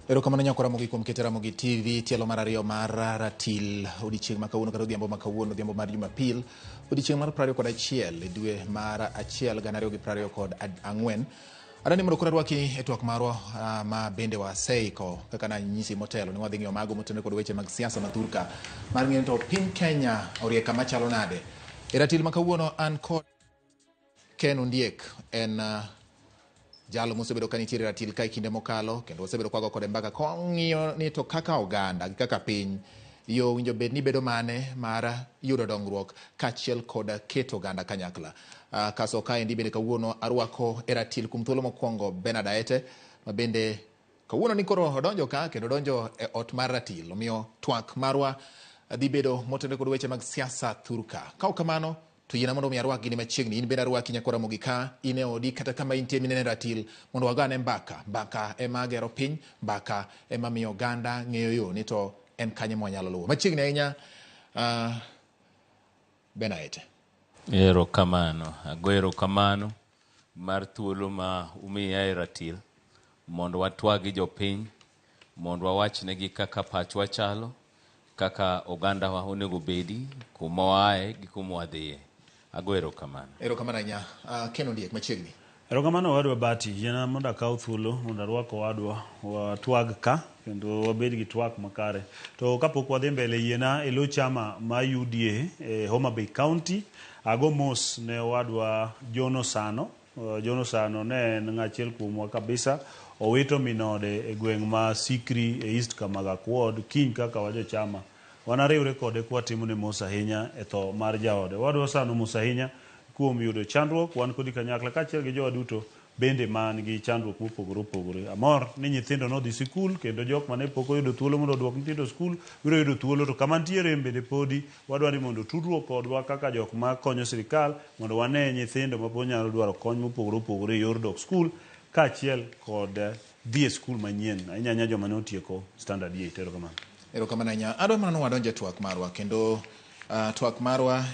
Erokamano nyakora Ramogi kuom keto Ramogi TV tielo mar ariyo mar ratil odiochieng' ma kawuono kata odhiambo ma kawuono odhiambo mar Jumapil odiochieng' mar 21 e dwe mar 1 2024. Adani mondo koro rwaki e twak marwa ma bende waseiko kaka na nyisi motelo ni wadhi ng'iyo mago motenore kod weche mag siasa mathurka mar ng'eyo to piny Kenya orieka machalo nade. E ratil ma kawuono an kod Ken Ondiek en jalo mosebedo ka nitiere ratil ka kinde mokalo kendo osebedo kwago kode mbaka kong'iyo ni to kaka oganda gi kaka piny yo winjo bed ni bedo mane mar yudo dongruok kachiel kod keto oganda kanyakla. Kaso ka endi bende kawuono arwako e ratil kum thuolo mokwongo Bernard Aete ma bende kawuono ni koro odonjo ka kendo donjo e ot mar ratil omiyo twak marwa dhi bedo motenore kod weche mag siasa thurka. Ka kamano to yiena mondo mi arwak gini machiegni in bende arwaki nyakora Ramogi ka in e odi kata kama intie minene ratil mondo wagane mbaka ema gero piny, mbaka ema miyo oganda ng'eyo yo ni to en kanye mwanyalo luwo machiegni ahinya. Bernard Aete. Erokamano, ago erokamano mar thuolo ma umiya e ratil mondo watwagi jopiny, mondo wawachnegi kaka pachwa chalo, kaka oganda wa onego bedi, kuma wae gi kuma wadhiye. Ago erokamano. Erokamano ahinya. Ken Ondiek machiegni. Erokamano wadwa Bati, yiena mondo akaw thuolo mondo arwako wadwa watwag ka kendo wabed gi twak makare. To kapok wadhi mbele yiena elo chama ma UDA e Homa Bay County ago mos ne wadwa Jono Sano. Jono Sano ne en ng'achiel kuomwa kabisa, owito minode e gweng' ma Sikri e East Kamagak Ward kiny kaka wajo chama wanariwre kode kwa timo ne mos ahinya e tho mar jaode. Wadwa Sano mos ahinya kuom yudo chandruok, wan kodi kanyakla kachiel gi jowa duto bende man gi chandruok mopogore opogore. Amor ni nyithindo nodhi sikul kendo jok mane pok oyudo thuolo mondo odwok nyithindo skul biro yudo thuolo, to kama ntiere bende podi wadwa ni mondo tudruok kodwa kaka jok ma konyo sirikal mondo wane nyithindo ma pod nyalo dwaro kony mopogore opogore e yor dok skul kachiel kod dhi e skul manyien ahinya joma ne otieko standard 8. Erokamano. Erokamano ahinya. Adwa mana wadonje twak marwa kendo twak marwa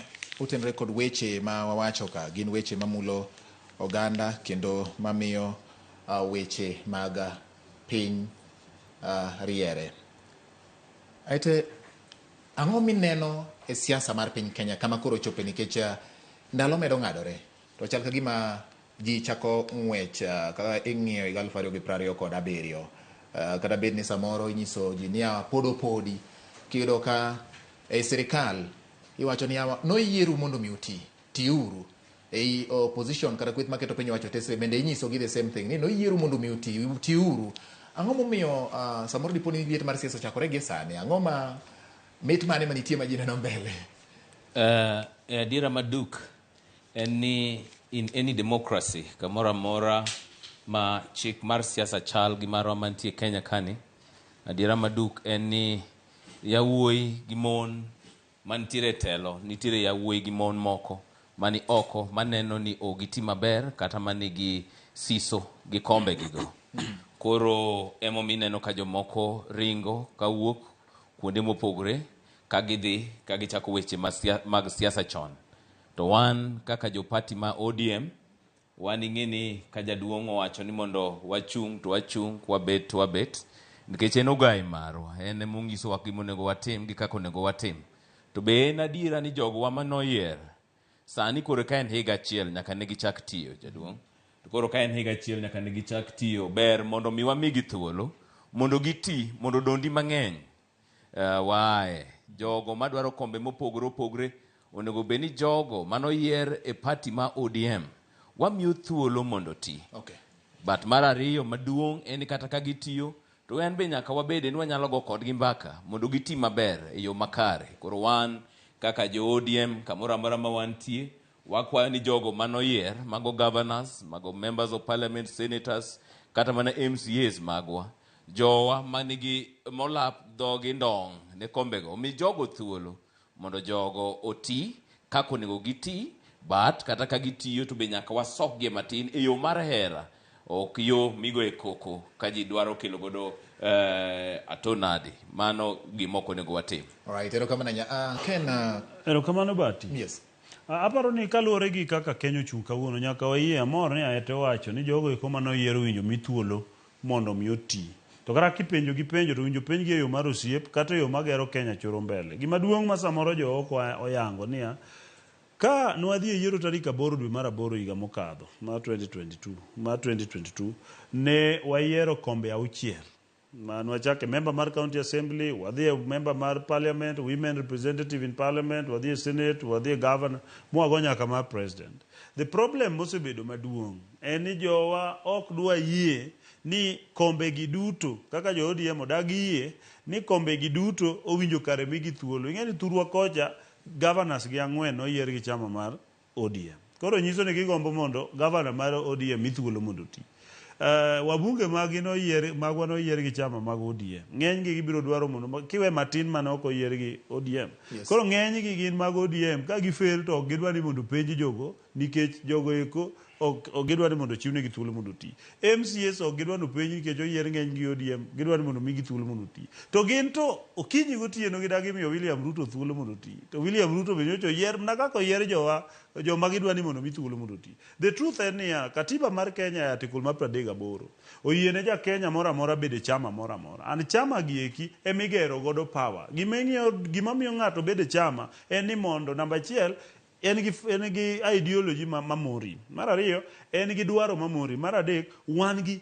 utenre kod weche ma wawacho ka gin weche mamulo oganda kendo mamiyo weche mag piny riere. Aete ang'o mineno e siasa mar piny Kenya kama koro chope nikech ndalo medo ng'adore to chal ka gima ji chako ng'wech kaka ing'iyo higa 2027 kata bed ni samoro inyiso ji niya podi kiyudo ka e sirikal iwacho ni noyieru mondo mi tiuru ei opposition kata kweth maketo piny wacho tese bende inyiso gi the same thing ni noyieru mondo mi tiuru. Ang'o momiyo samoro dipo ni liet mar siasa chakore gi sani, ang'o ma mit mane manitie ma ji neno mbele? Adiera maduk en ni in any democracy kamoro amora ma chik mar siasa chal gi marwa mantie Kenya kani, adiera maduk en ni yawuoyi gi mon mantiere telo, nitiere yawuoyi gi mon moko mani oko maneno ni ogiti maber kata mani gi siso gi kombe gigo. Koro emo mineno ka jomoko ringo kawuok kuonde mopogre kagidhi kagichako weche mag siasa chon. To wan kaka jopati ma ODM wan ing'eni ka jaduong' owacho ni mondo wachung' to wachung', kwabet to wabet, nikech en ogai marwa, en mongiso wa gima onego watim gi kaka onego watim. To be en adiera ni jogo wa manoyier sani koro ka en higa achiel nyaka ne gichak tiyo jaduong'. To koro ka en higa achiel nyaka ne gichak tiyo, ber mondo mi wamigi thuolo mondo giti, mondo dondi mang'eny wae jogo madwaro kombe mopogore opogore onego bed ni jogo manoyier e party ma ODM wamiyo thuolo mondo ti. Okay. But mar ariyo maduong' en kata ka gitiyo to en be nyaka wabede ni wanyalo go kodgi mbaka mondo giti maber e yo makare. Koro wan kaka jo ODM kamoro amora ma wantie wakwayo ni jogo manoyier mago governors, mago members of parliament, senators, kata mana MCAs magwa, jowa manigi molap dhogi ndong ne kombego, mi jogo thuolo mondo jogo oti kako nego giti, but kata ka gitiyo to be nyaka wasokgie matin e yo mar hera, ok yo migo e koko ka ji dwaro kelo godo atonadi. Mano gimoko nego watim. Alright, erokamano Ken. Erokamano Bati. Yes. Aparo ni kaluwore gi kaka Kenya ochung' kawuono nyaka wayie amor ni aete wacho ni jogo eko manoyiero winjo mithuolo mondo mi oti. To kata kipenjo gi penjo to winjo penj gi e yo mar osiep kata yo magero Kenya choro mbele. Gima duong' ma samoro jo oko oyango niya, ka nwadhi e yiero tarik 8 dwe mar 8 higa mokadho mar 2022 ne wayiero kombe 6. Nwachake member mar county assembly, wadhi member mar parliament, women representative in parliament, wadhi senate, wadhi governor, mwago nyaka mar president. The problem mosebedo maduong' en ni jowa ok dwa yie ni kombe gi duto kaka jo ODM odagi yie ni kombe gi duto owinjo kare migi thuolo. Ing'eni thurwa kocha governors gi 4 oyier gi chama mar ODM. Koro nyiso ni gigombo mondo governor mar ODM mithuolo mondo ti. Wabunge magwa noyier gi chama mag ODM. Ng'eny gi gibiro dwaro mondo kiwe matin mane ok oyier gi ODM. Yes. Koro ng'eny gi gin mag ODM ka gifail to ok gidwa ni mondo penj jogo nikech jogo eko ok gidwa ni mondo chiwne gi thuolo mondo ti. MCAs ok gidwa no penj nikech oyier ng'eny gi ODM, gidwa ni mondo migi thuolo mondo ti. To gin to okinyi gotieno gidagi miyo William Ruto thuolo mondo ti. To William Ruto be nyocha oyier mana kaka oyier joma gidwa ni mondo mi thuolo mondo ti. The truth en niya, katiba mar Kenya e article mar 38 oyiene ja Kenya mora mora bede chama mora mora. An chama gi eki emigero godo power. Gima miyo ng'ato bede chama en ni mondo namba 1 en gi ideology mamori. Mar ariyo en gi dwaro mamori. Mar adek wan gi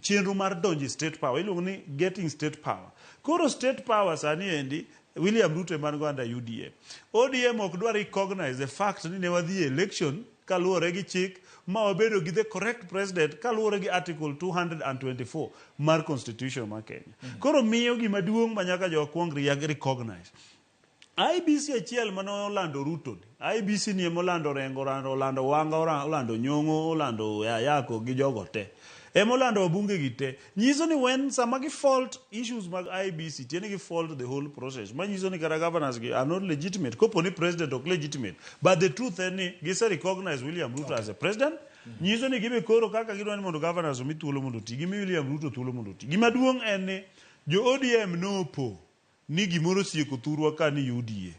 chenro mar donjo state power, iluongo ni getting state power. Koro state power sani endi William Ruto man go under UDA. ODM ok dwar recognize the fact ni ne wadhi election kaluwore gi chik ma wabedo gi the correct president kaluwore gi article 224 mar constitution mar Kenya. Koro miyo gima duong' ma nyaka jo kwong recognize. IBC achiel mano olando Ruto. IBC ni emolando rengo, olando wanga, olando nyong'o, olando yako gi jogo te. Emolando wabunge gi te. Nyiso ni when sama gi fault issues mag IBC, tiene gi fault the whole process. Ma nyiso ni kara governors are not legitimate. Kopo ni president ok legitimate. But the truth is ni gise recognize William Ruto as a president. Nyiso ni gibe koro kaka gidwa ni mondo governors omi thuolo mondo ti. Gimi William Ruto thuolo mondo ti. Gima duong' en ni jo ODM nopo ni gimoro sieko thurwa ka ni UDA.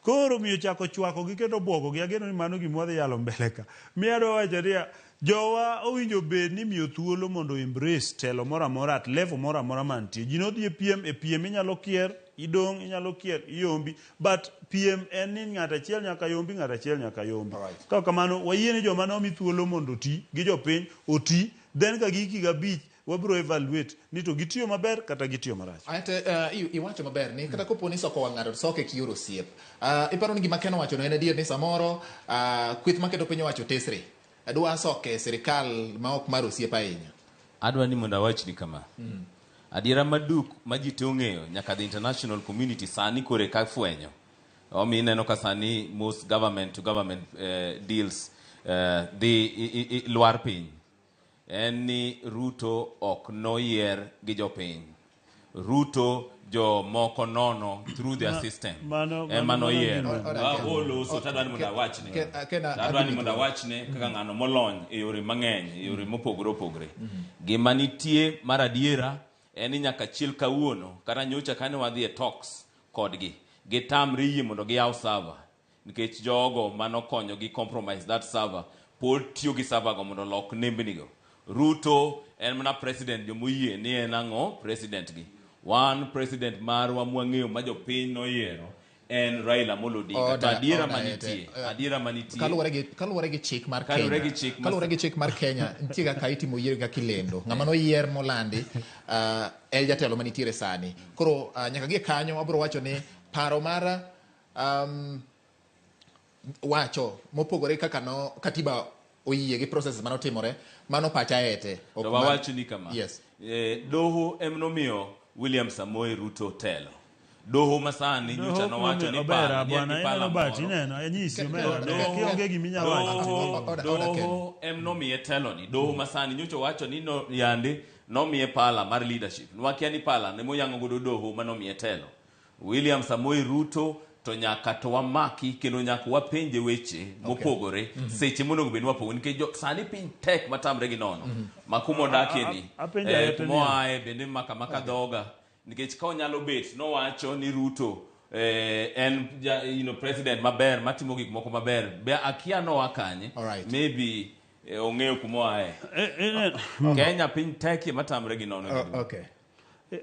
Koro miyo chako chwako gi kendo bwoko gi ageno ni mano gimwa dhi yalo mbele ka. Miya do wacho niya, jowa owinjo bed ni miyo thuolo mondo embrace telo mora mora at level mora mora mantie. Ji nodhi e piem inyalo kier, idong' inyalo kier, iyombi. But piem en ni ng'at achiel nyaka yombi, ng'at achiel nyaka yombi. Kaka kamano wayie ni joma nomi thuolo mondo ti gi jopiny oti, then ka giki gabich wabro evaluate ni to gitiyo maber kata gitiyo marach. Ate iwacho maber ni kata kopo ni soko wang'ato soke kioro osiep. Iparo ni gima Ken wacho no en adier ni samoro kwith maketo piny wacho tesre. Adwa soke sirikal ma ok mar osiep ahinya. Adwa ni mondo awachni kama. Adiera maduk ma ji te ong'eyo nyaka the international community sani kore ka fwenyo. Omi ineno ka sani most government to government deals dhi lwar piny. En ni Ruto ok noyier gi jopiny. Ruto jo moko nono through their system. Mano yier. Oloso tadwani mondo awachne. Tadwani mondo awachne kaka ng'ano molony e yore mang'eny, e yore mopogore opogore. Gima nitie mar adiera en ni nyaka chiel kawuono kata nyocha kane wadhi e talks kodgi. Gitamre yie mondo giyaw server. Nikech jogo manokonyo gi compromise that server pod tiyo gi server go mondo lok nembnigo. Ruto en mana president jomoyie ni en ang'o president gi. One president marwa mwang'eyo ma jopiny noyiero en Raila Amolo Odinga. To adiera manitie. Kaluwore gi chik mar Kenya. Kaluwore gi chik mar Kenya nitie kaka itimo yiero kaka kilendo. Ng'ama noyier molandi en jatelo manitiere sani. Koro nyaka gie kanyo abro wacho ni paro mara wacho mopogore kaka no katiba oyie gi process manotimore mano pacha ete. To wawacho ni kama. Yes. Doho emnomiyo William Samoei Ruto telo. Doho masani nyocha nowacho ni pala doho emnomiye teloni. Doho masani nyocha wacho ni no yande nomiye pala mar leadership. Nwakia ni pala nemo yango godo doho manomiye telo. William Samoei Ruto to nyaka to wamaki kendo nyaka wapenje weche mopogore seche monego bed wapogo nikech sani piny tek matamre gi nono makumo dakie ni moae bende maka dhoga nikech ka onyalo bet nowacho ni Ruto en president maber matimo gik moko maber be akia no wakanye maybe ong'eyo kumoae Kenya piny tek matamre gi nono.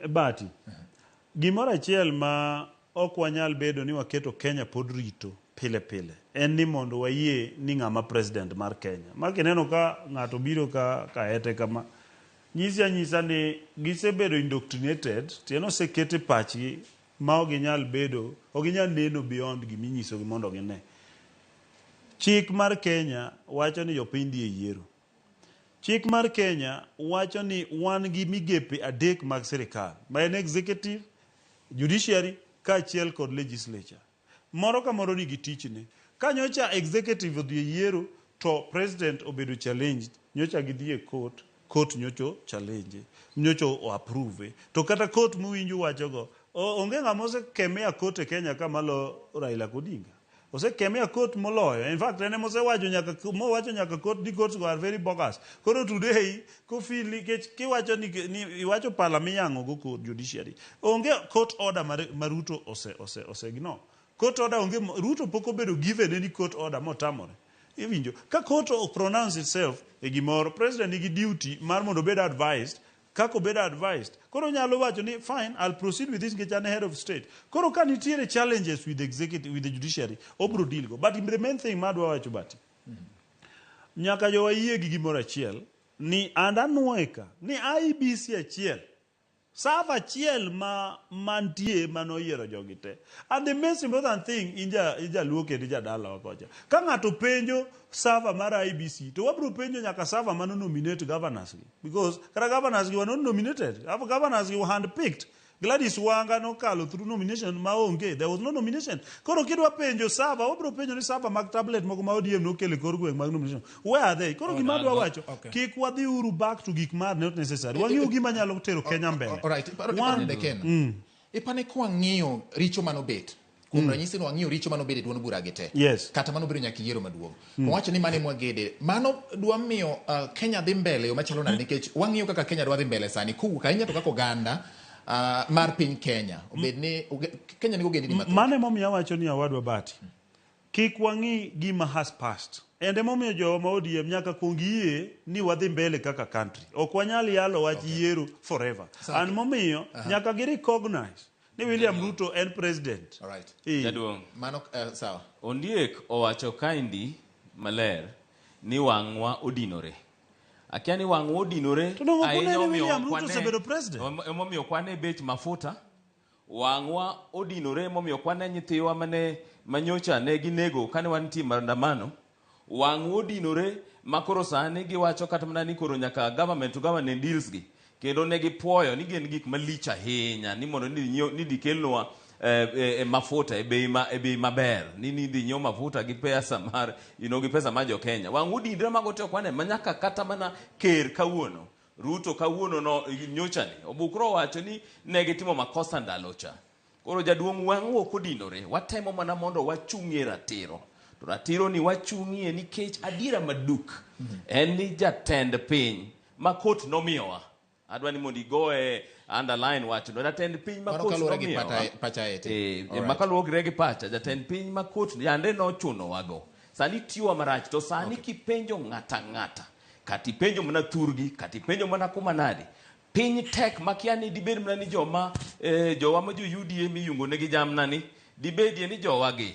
Bati gimoro achiel ma ok wanyal bedo ni waketo Kenya pod rito pile pile en ni mondo wayie ni ng'ama president mar Kenya ma kineno ka ng'ato biro ka ete kama nyisa ni gisebedo indoctrinated tieno sekete pachgi ma oginyal bedo oginyal neno beyond giminyiso gi mondo gine. Chik mar Kenya wacho ni jopiny dhi e yiero. Chik mar Kenya wacho ni wan gi migepe 3 mag sirikal ma en executive, judiciary kaachiel kod legislature. Moro ka moro nigi tichne. Ka nyocha executive odhi e yiero to president obedo challenged, nyocha gidhi e court nyocho challenge, nyocho approve. To kata court muwinjo wachogo, onge ng'ama osekemea court e Kenya kamalo Raila Odinga. Osekemea court moloyo. In fact, ene mosewacho nyaka court di courts go are very bogus. Koro today, ko feel kiwacho ni iwacho pala miyango go court judiciary. Onge court order maruto ose ignore. Court order onge Ruto poko bedo given any court order motamore. Iwinjo ka court pronounce itself e gimoro president nigi duty mar mondo bed advised kako bed advised. Koro nyalo wacho ni fine, I'll proceed with this get an head of state. Koro ka nitiere challenges with the executive, with the judiciary, obro deal go. But the main thing madwa wacho bati. Nyaka jo wayie gi gimoro achiel ni andanueka ni IBC achiel sava achiel mantie manoyiero jogi te. And the most important thing ija luoke di jadala wakocha. Ka ng'ato penjo sava mar IBC to wabro penjo nyaka sava mano nominate governors because kara governors were not nominated. Governors were handpicked. Gladys Wanga no kalo through nomination maonge. There was no nomination. Koro kidwa penjo sava, wabro penjo ni sava mag tablet moko ma ODM no kele kor gweng mag nomination. Where are they? Koro gimadwa wacho. Kik wadhi uru back to gik mar not necessary. Wang'iyo gima nyalo tero Kenya mbele. Alright. Ipane kwa ng'iyo richo manobet. Kuom ranyisi no wang'iyo richo manobet duond bura gite. Yes. Kata mano biro nyaka yiero maduong'. Wacho ni mane mwagede. Mano dwa miyo Kenya dhi mbele o machalo nade nikech wang'iyo kaka Kenya dwa dhi mbele sani kowuok ahinya to kaka oganda mar piny Kenya obedni Kenya nigo geni mathoth. Mane momiyo wacho ni awadwa bati kik wang'i gima has passed. Ende momiyo jo ma ODM nyaka kongie ni wadhi mbele kaka country. Ok wanyal yalo wach yiero forever. And momiyo nyaka gi recognize ni William Ruto en president. Alright. Jaduong. Mano sawa. Ondiek owacho kaindi maler ni wang'wa odinore. Akia ni wang'wa odinore emomiyo kwane bet mafuta. Wang'wa odinore emomiyo kwane nyithiwa mane manyocha ne ginego kane wantie maandamano. Wang'wa odinore makoro sani giwacho kata mana ni koro nyaka government to government deals gi kendo ne gipuoyo ni gin gik malich ahinya ni mondo ni dikelnwa mafuta e bei maber ni dhi nyiew mafuta gi pesa mar gi pesa mar jo Kenya. Wang' udinre mago to kwane manyaka kata mana ker kawuono Ruto kawuono no nyocha ni obukro wacho ni ne gitimo makosa ndalocha. Koro jaduong' wang' ok odinore. Watemo mana mondo wachung'ie ratiro. To ratiro ni wachung'ie nikech adiera maduk en ni jatend piny ma court nomiyowa. Adwa ni mondi goe underline wacho no jatend piny ma court nomiyowa. Makaluwore gi pacha jatend piny ma court yande no chuno wago. Sani tiwa marach to sani kipenjo ng'ata kati penjo mana thurgi kati penjo mana kumanade piny tek makia ni dibed mana ni jowa ma jo UDA miyungo negi jamna ni dibedie ni jowa gi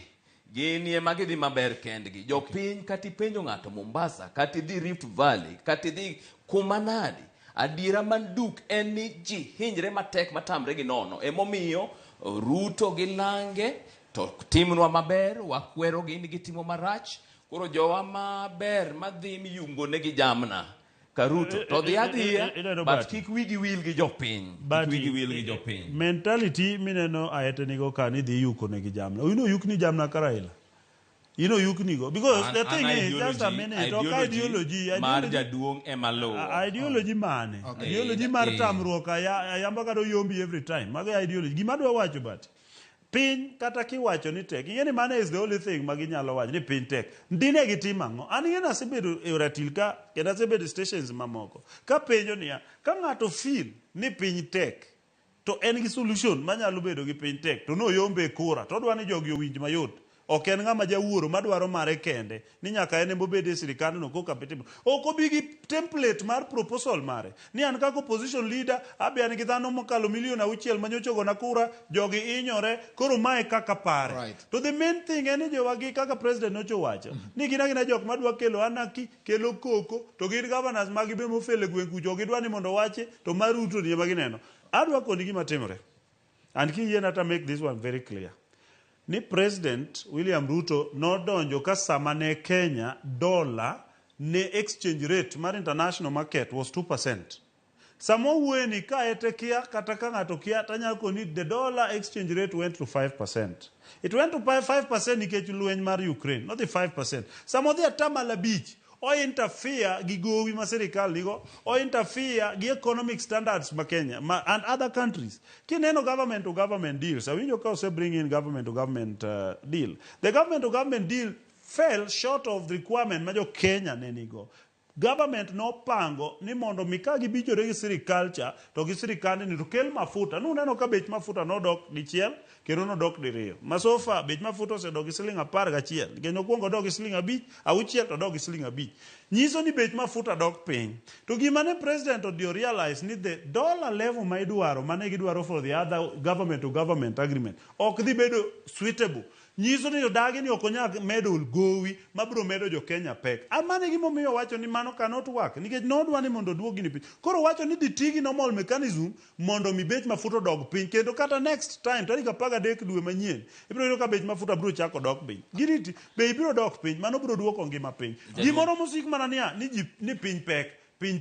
gini ema gidhi maber kendgi jo piny kati penjo ng'ato Mombasa kati dhi Rift Valley kati dhi kumanade adiera manduk en ni ji hinjre matek matamre gi nono emomiyo Ruto gi lange to timnwa maber, wakwero gi ni gitimo marach. Koro jowa maber madhi miyungo ne gi jamna Karuto to dhi adhiya but kik wigi wil gi jopiny. Kik wigi wil gi jopiny. Mentality mineno aetenigo ka ni dhi yuko ne gi jamna. Uino yuk ni jamna karaila. You know, you can go because the thing is just a minute. Ideology. Ideology man. Ideology martam roka yamba kado yombi every time. Mage ideology. Gimadwa wacho but pin kata kiwacho ni tek. Yeni mane is the only thing maginyalo wacho ni pin tek. Ndine gitimango. Ani yena sebedo euratilka kena sebedo stations mamoko. Ka penjo niya ka ngato feel ni pin tek to en gi solution manyalo bedo gi pin tek to no yombe kura to dwani jogi owinj mayot. Ok en ng'ama jawuoro madwaro mare kende ni nyaka en embo bede sirikand no koka petimo ok obi gi template mar proposal mare ni an kako opposition leader abi an gi dhano mokalo milion 6 manyocho gona kura jogi inyore koro mae kaka pare to the main thing en ni jowagi kaka president nocho wacho ni gina jok madwa kelo anaki kelo koko to gin governors magi be mofele gwengu jogi dwani mondo wache to maruto ni magineno adwa koni gima timore and kiyena ta make this one very clear. Ni President William Ruto nodonjo ka sama ne Kenya dollar ne exchange rate mar international market was 2%. Samo wueni ka etekia kata ka ngato kia tanyako ni the dollar exchange rate went to 5%. It went to 5% nikech lweny mar Ukraine, not the 5%. Some of the Tamala Beach o interfere gi gowi ma serikal nigo o interfere gi economic standards ma Kenya and other countries. Kineno government to government deals, awinjo ka ose bring in government to government deal. The government to government deal fell short of the requirement ma jo Kenya ne nigo. Government no pango ni mondo mikagi bijore gi sirikal cha to gi sirikal ni to kel mafuta no neno ka bech mafuta no dok dichiel kendo no dok diriyo masofa bech mafuta se dok siling 11 kendo kuongo dok siling 5 auchiel to dok siling 5 nyiso ni bech mafuta dok piny to gima ne president odio realize ni the dollar level ma idwaro mane gidwaro for the other government to government agreement ok dhi bedo suitable. Nyiso ni jodagi ni okonyak medo gowi mabro medo jo Kenya pek. Amane gimo miyo wacho ni mano cannot work. Nikech nodwa ni mondo duogi ni piny. Koro wacho ni ditigi normal mechanism mondo mi bech mafuta dog piny. Kendo kata next time tarik 13 dwe manyien. Ibiro yudo ka bech mafuta bro chako dog piny. Giriti be ibiro dog piny mano bro duoko ngima piny. Gimoro musik manania ni piny pek. Piny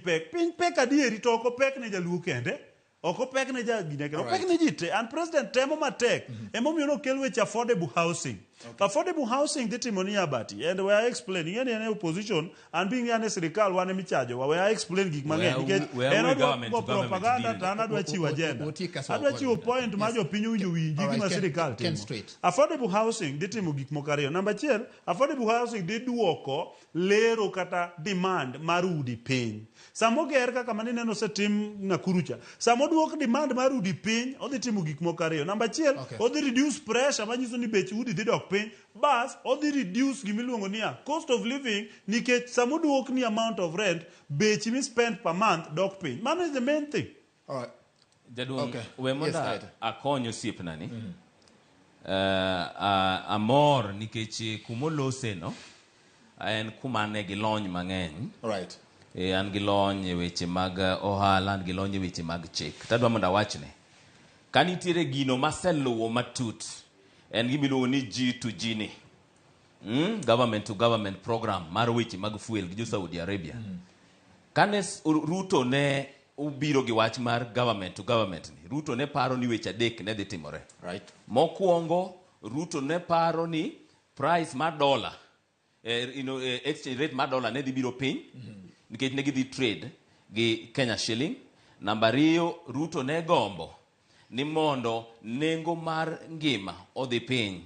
pek adieri to ok pek ne jaluo kende. Oko pek ne jagine pek ne jite and president temo matek emomiyo no kel weche affordable housing. Affordable housing ditimo ni abati and we are explaining any opposition and being an sirikal wane michajo we are explaining gik mang'eny nikech en odwa propaganda to adwa chiwo agenda adwa chiwo point ma jo piny winjo winji gima sirikal timo. Affordable housing ditimo gik moko ariyo. Number 1, affordable housing diduoko lero kata demand mar udi piny. Samo ger kaka maneno setim Nakurucha. Samo duok demand mar udi piny, odhi timo gik moko ariyo. Number 1, odhi reduce pressure manyiso ni bech udi dhi dok piny. Bas, odhi reduce gimiluongo niya cost of living nikech samo duok ni amount of rent bech mi spend per month dok piny. Mano is the main thing. All right. Jadwong, we monda akonyo siep nani. Amor nikech kumolose no en kumane gi lony mang'eny. Right. An gi lony e weche mag ohala, an gi lony e weche mag chik. Tadwa mondo awachne. Ka nitiere gino maseluwo matut, en gimiluongo ni G to G ni. Government to government program mar weche mag fuel gi jo Saudi Arabia. Kane Ruto ne ubiro gi wach mar government to government ni, Ruto ne paro ni weche adek ne dhi timore. Right. Mokwongo, Ruto ne paro ni price mar dollar, exchange rate mar dollar ne dhi biro piny. Nikech ne gidhi trade gi Kenya shilling. Namba 2, Ruto ne gombo ni mondo nengo mar ngima odhi piny.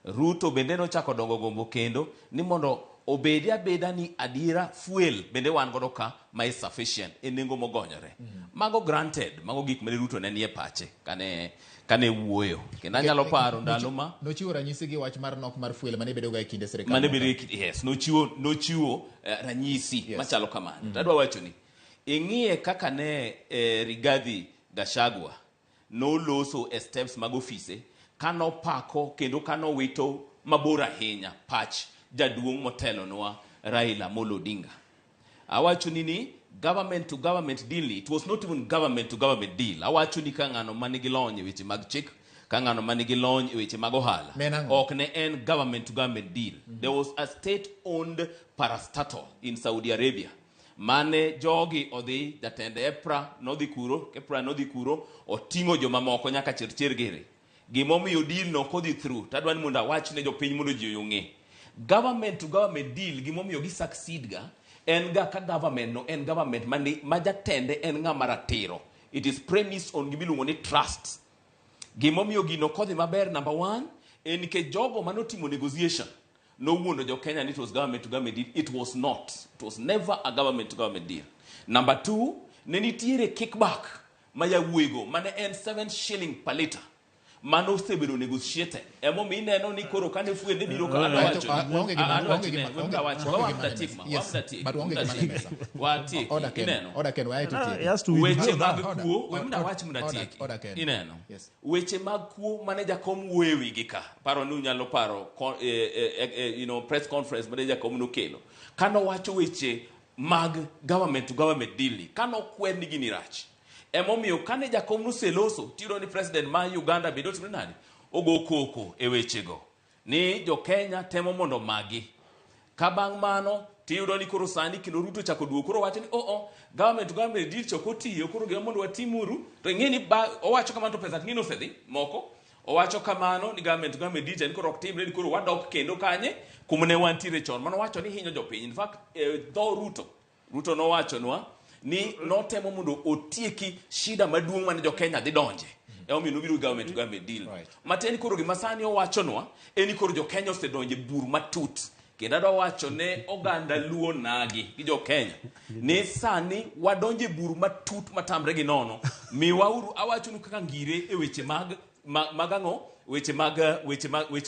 Ruto bende no chako dongo gombo kendo ni mondo obedi abeda ni adira fuel bende wan godo ka ma is sufficient e nengo mogonyore. Mago granted, mago gik mane Ruto ne nie pache kane wuoyo. Kendo anyalo paro ndalo ma nochiwo ranyisi gi wach mar nok mar fuel mane bedo ga e kinde sirikal. Mane bedo yes, nochiwo ranyisi machalo kamano. Tadwa wacho ni ing'iye kaka ne Rigathi Gachagua no loso steps mag office kano pako kendo kano wito mabor ahinya pach jaduong' motelonwa Raila Amolo Odinga. Awacho ni government to government deal, it was not even government to government deal. Awacho ni ka ng'ano manigi lony weche mag chik ka ng'ano manigi lony e weche mag ohala ok ne en government to government deal. There was a state owned parastatal in Saudi Arabia mane jogi odhi jatend EPRA nodhi kuro oting'o jomamoko nyaka chergere gimomiyo deal no kodhi through tadwani mondo awach ne jopiny mondo ji oyong'e government to government deal gimomiyo gi succeed ga en ga ka government no en government ma jatende en ng'ama ratiro. It is premised on gimiluongo ni trust. Gimomiyo gino kodhi maber number 1 en nikech jogo manotimo negotiation no wuondo jo Kenya it was government to government deal. It was not. It was never a government to government deal. Number 2 ne nitiere kickback maya wuego mane en 7 shilling per liter mano sebedo negotiated emo mi neno ni koro kane fue ne biro ka wacho weche mag kuo mane jakom wewi gi ka paro ni unyalo paro press conference mane jakom no kelo kano wacho weche mag government to government deal kano kwer ni gini rach emomiyo kane jakom nuseloso tiro ni president ma Uganda bedo timo nani ogo koko e wechego ni jo Kenya temo mondo magi ka bang' mano tiyudo ni koro sani kino Ruto chako duogo koro wacho ni government to government deal choko tiyo koro gemo mondo watimuru to ng'eni owacho kamano to pesa ng'ino osedhi moko owacho kamano ni government to government deal ni koro ok timre ni koro wadok kendo kanye kumne wantiere chon mano wacho ni hinyo jopiny. In fact Ruto no wacho nwa ni notemo mondo otieki shida maduong' mane jo Kenya dhi donje omiyo nobiro government to government deal mateni koro gima sani owachonwa eni koro jo Kenya osedonje bur matut kendo adwa wacho ne oganda luo nagi gi jo Kenya ni sani wadonje bur matut matamre gi nono miwauru awachonu kaka ngire e weche magang'o weche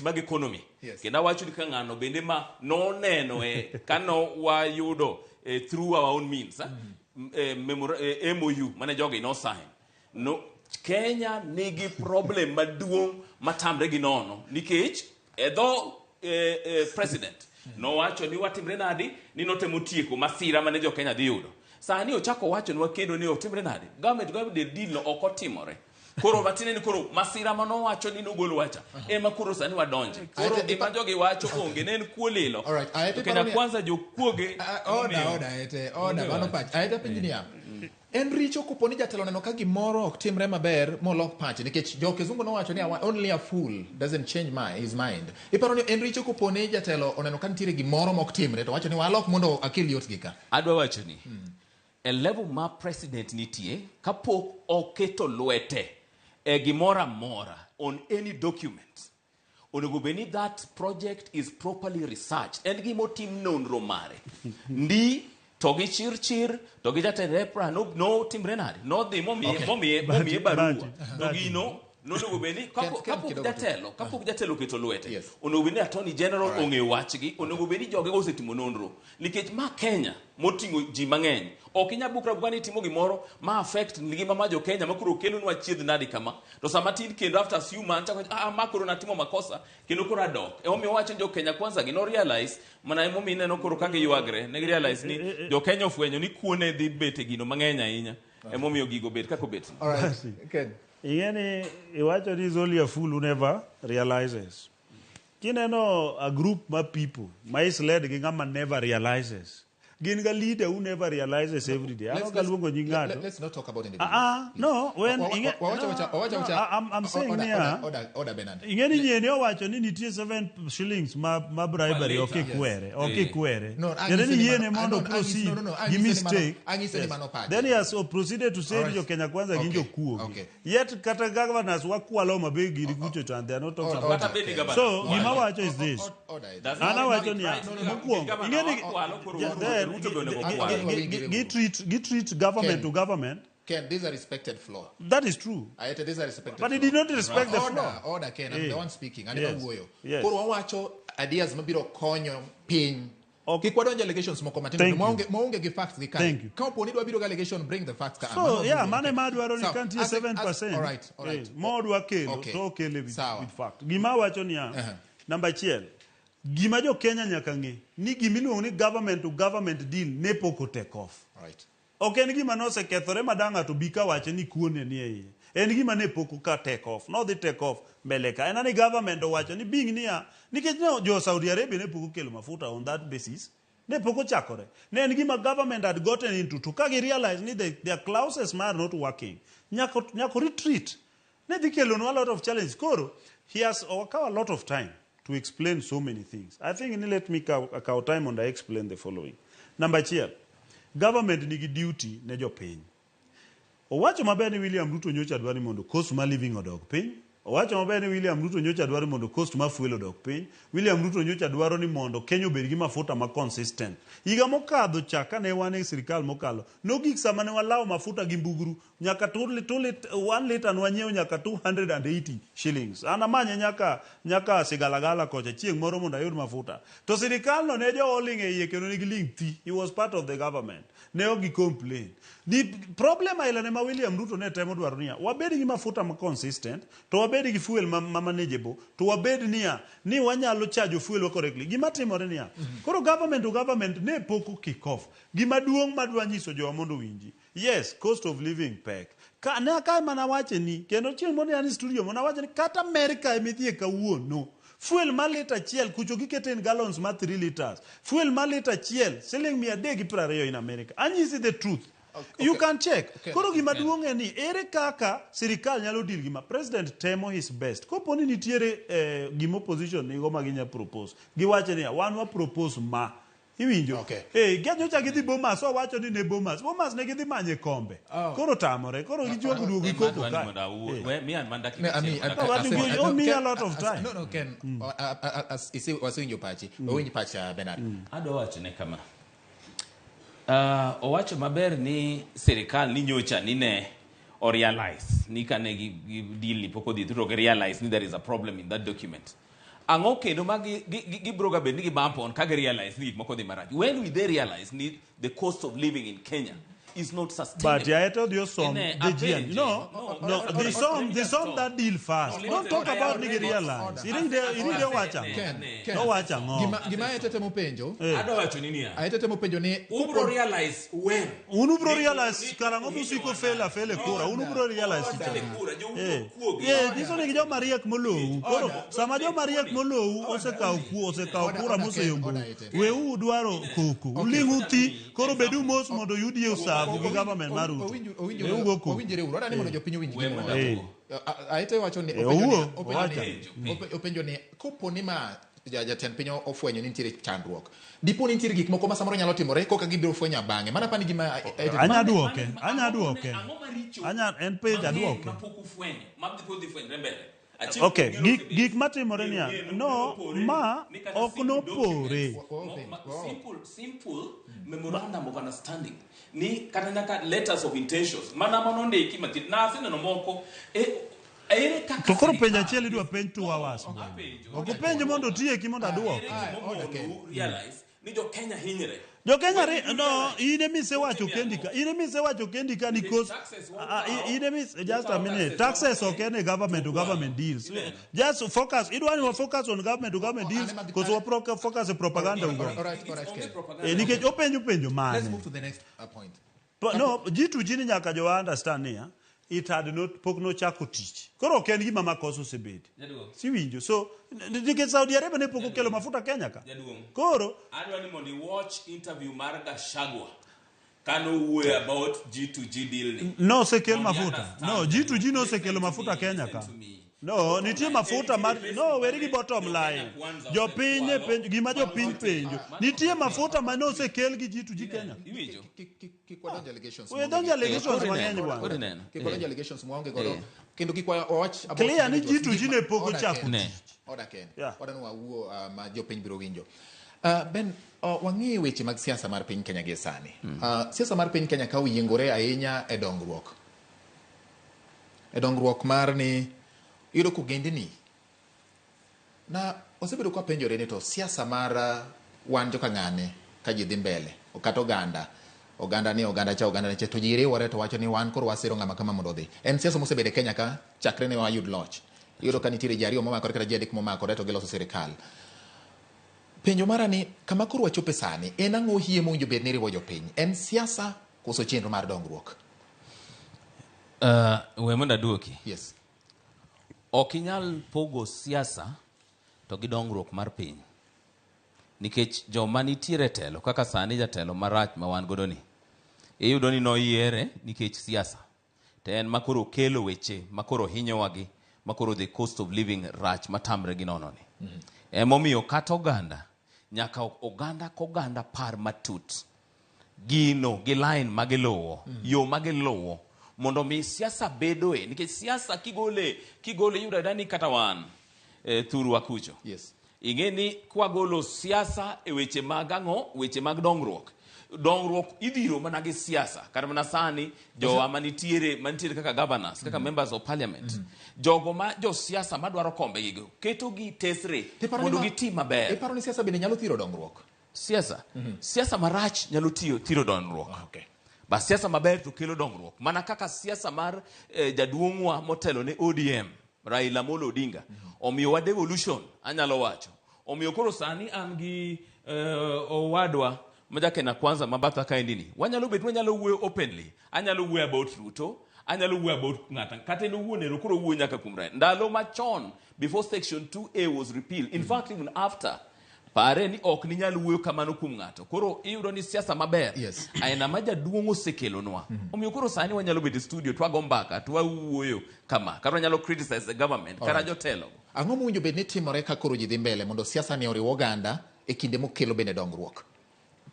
mag economy kendo awacho ni ka ng'ano bende ma noneno kano wayudo through our own means MOU mane jogi no sign no Kenya nigi problem maduong' matamre gi nono nikech president no wacho ni watimre nadi ni notemo tieko masira mane jo Kenya dhi yudo sani ochako wacho ni wakendo ni otimre nadi government deal no ok otimore koro matine ni koro masira mano wacho ni nogolo wacha ema koro sani wadonje koro gima jogi wacho onge ne en kuolilo to Kenya kwanza jokuoge oda mano pach aeta pinjinia en richo kuponi jatelo neno ka gimoro ok timre maber molok pach nikech jo kizungu no wacho ni only a fool doesn't change his mind iparo ni en richo kuponi jatelo oneno ka nitiere gimoro mok timre to wacho ni walok mondo akil yot gika adwa wacho ni a level ma president nitie kapok oketo lwete gimora mora on any document onego beni that project is properly researched and gimotim nonro mare ndi to gi chir to gi jatend EPRA no timre nadi no dhi momiye barua to gino nonego beni kapok jatelo keto lwete onego beni attorney general ong'e wachgi onego beni joge osetimo nonro nikech ma Kenya moting'o ji mang'eny ok inya bukra bugani timo gimoro ma affect ngima ma jo Kenya makoro kelo nwa chiedh nadi kama to sama tin kendo after few months makoro natimo makosa kendo koro adok omiyo wacho jo Kenya kwanza gino realize mana emomi neno koro kage ywagre ne realize ni jo Kenya ofwenyo ni kuone dhi bete gino mang'eny ahinya emomiyo gigo bet kako bet. All right. Okay. Ingeni iwacho is only a fool who never realizes. Kineno a group of people is led gi ngama never realizes. Ginga leader who never realizes every day. Let's not talk about individuals. No, when I'm saying here, ingeni nyeni owacho ni nitie 7 shillings ma bribery okay kwere. Ngeni yene mondo proceed give mistake. Then he has proceeded to say jo Kenya kwanza ginjo kuo. Yet kata governors wakwalo mabegi rikucho and they are not talking about it. So gima wacho is this. Ana wacho ni ingeni treat government to government. Ken, these are respected floor. That is true. These are respected but he did not respect the floor. Order, Ken. I'm the one speaking. I'm not Woyo. Kuro wacho ideas mabiro konyo pin. Okay. Kikwadonja allegations moko matendo. Maunge gi facts gi kai. Ka oponi dwa biro allegation bring the facts ka. So yeah, mane madwaro ni kanti 7%. All right. Mo dwa kelo to kele with fact. Gima wacho ni number 1. Gima jo Kenya nyaka ng'e ni gimiluongo ni government to government deal ne poko take off. Right. Ok en gima nosekethore madanga to bika wache ni kuone ni iye. En gima ne pok ka take off. No dhi take off mbele ka. En ani government owacho ni bing niya nikech ne jo Saudi Arabia ne pok okelo mafuta on that basis. Ne pok ochakore. Ne en gima government had gotten into to ka gi realize ni their clauses are not working. Nyako retreat. Ne dhi kelo a lot of challenges. Koro he has a lot of time to explain so many things. I think let me cow time and I explain the following. Number 1, government nigi duty ne jopiny. Owacho maber ni William Ruto nyocha dwani mondo cost ma living odog piny. Owacho maber ni William Ruto nyocha dwaro mondo cost ma fuel odog piny. William Ruto nyocha dwaro ni mondo Kenya obed gi mafuta ma consistent. Higa mokadho chaka ne wan e sirikal mokalo. Nogik sama ne walawo mafuta gi mbugru nyaka 1 liter nwanyiewo nyaka 280 shillings. Ana manye nyaka sigalagala kocha chieng' moro mondo ayud mafuta. To sirikal no ne jo oling e iye kendo ne giling thi. He was part of the government. Ne ogi complain. The problem ailane ma William Ruto ne temo dwaro niya wabed gi mafuta ma consistent to wabed gi fuel ma manageable to wabed niya ni wanyalo charge fuel correctly. Gima timore niya koro government ne poko kick off. Gima duong' madwa nyiso jowa mondo winji. Yes, cost of living pek. Ne ka mana wache ni kendo chieng' mondo yani studio mona wache ni kata America emithie kawuono. Fuel ma lita chiel kucho gikete in gallons ma 3 liters. Fuel ma lita chiel siling 320 in America. Anyisi the truth. Okay. You can check. Koro gima duong' en ni ere kaka sirikal nyalo deal gima president temo his best. Kopo ni nitiere gima opposition nigo ma ginya propose. Giwache ni wan wa propose ma iwinjo. Nyocha gidhi Bomas wacho ni ne Bomas ne gidhi manye kombe. Koro tamore. Koro gijuogo duogo gikoko ka. Me and Mandaki. Me a lot of time. No, Ken. Wasiwinjo pachi. Owinjo pacha Bernard. Ado wacho ne kama. Owacho maber ni serikal ni nyocha ni ne or realize ni kane gi deal ni poko di to realize ni there is a problem in that document. Ango kendo gi broga be ni gi bump on ka realize ni moko di marach. When we they realize ni the cost of living in Kenya is not sustainable. But I told you some no, they saw that deal fast. Don't talk about nigga realize. He didn't watch him. No watch him. Gima etete mupenjo. Ado wacho nini ya? Etete mupenjo ni ubro realize when. Unubro realize karango musiko fele kura. Unubro realize diso ni jo Mariek Molou. Koro sama jo Mariek Molou osekao kura moseyombo. We udwaro koko. Ulinguti koro bedu mos mondo yudi usa government maruto. Owinjire uro. Adani mondo jopiny owinjire. Aite wacho ni openjo ni kopo ni ma jatend piny ofwenyo ni nitiere chandruok. Dipo ni nitiere gik moko ma samoro nyalo timore koka gibiro fwenya bang'e. Mana pani gima anya duoke. Anya en page aduoke. Okay, gik matimore niya. No, ma ok nopore. Simple memorandum of understanding. Ni kata letters of intentions. Mana manonde ikimati. Na asene no moko. To koro penja chieli dwa penj 2 hours. Oko penj mondo tiye ki mondo aduoke. Realize ni jo Kenya hinyre. Jo Kenya no ine mise wacho kendika ni cause just a minute. Taxes okay ne government to government deals. Just focus. Idwani focus on government to government deals because we focus on propaganda ugo. Nike openjo man. Let's move to the next point. But no, G2G ni nyaka jo understand here. It had not pok no chako tich. Koro ken gima makoso sebedi. Si winjo. So dike Saudi Arabia ne poko kelo mafuta Kenya ka. Koro adwani mondi watch interview mar Gashagwa. Kano we about G2G deal. No se kelo mafuta. No, G2G no se kelo mafuta Kenya ka. No, nitie mafuta no weri gi bottom line. Jo piny penjo gima jo piny penjo. Nitie mafuta mano se kel gi G2G Kenya. Kikwadonja allegations. We donja allegations mang'eny bwana. Kikwadonja allegations mwaonge godo. Kendo kikwa watch about clear ni G2G ne poko chako. Oda Ken. Wadano wawuo ma jo piny biro winjo. Ben wang'i weche mag siasa mar piny Kenya gi sani. Siasa mar piny Kenya ka oyiengore ahinya e dongruok. E dongruok mar ni yudo kugendni. Na osebedo kwa penjore ni to siasa mar wan joka ng'ane ka ji dhi mbele. Kata oganda ni to ji riwore to wacho ni wan koro wasiro ng'ama kama mondo dhi. En siasa mosebede Kenya ka chakre ne wayud loch. Yudo ka nitiere ji ariyo momakore kata ji adek momakore to giloso sirikal. Penjo mara ni kama koro wachope sani en ang'o hie mowinjo bed ni riwo jopiny. En siasa koso chenro mar dongruok? We monda duoki. Yes. Okinyal pogo siasa to gi dongruok mar piny. Nikech joma nitiere telo kaka sani jatelo marach ma wan godo ni. Iyudo ni noyiere nikech siasa. To en makoro kelo weche makoro hinyowagi, makoro the cost of living rach matamre gi nono ni. Emomiyo kata oganda nyaka oganda koganda par matut. Gino gi line magiluwo, yo magiluwo mondo mi siasa bedoe nikech siasa kigole yudo dani kata wan thuru akucho. Yes. Ingeni kwagolo siasa e weche mag ang'o, weche mag dongruok. Dongruok idhiro mana gi siasa. Kata mana sani jowa manitiere kaka governors, kaka members of parliament. Jogo ma jo siasa madwaro kombe gigo keto gi tesre mondo gitim maber. Iparo ni siasa bende nyalo thiro dongruok? Siasa marach nyalo thiro dongruok. Ba siasa maber to kelo dongruok. Mana kaka siasa mar jaduong'wa motelo ne ODM, Raila Amolo Odinga. Omiyo wa devolution anyalo wacho. Omiyo koro sani an gi owadwa majakena kwanza mabatha kaendini. Wanyalo bet wanyalo wuoyo openly. Anyalo wuoyo about Ruto, anyalo wuoyo about ng'ata. Kata no wuonero koro wuoyo nyaka kuom Raila. Ndalo machon before section 2A was repealed. In fact even after pare ni ok ni nyalo wuoyo kamano kuom ng'ato. Koro iyudo ni siasa maber. Yes. Aina ma jaduong' osekelonwa. Omiyo koro sani wanyalo bet e studio twago mbaka twawuoyo kama. Kata wanyalo criticize the government kata jotelo. Ang'o mowinjo bed ni timore ka koro ji dhi mbele mondo siasa ni oriw oganda e kinde mokelo bende dongruok?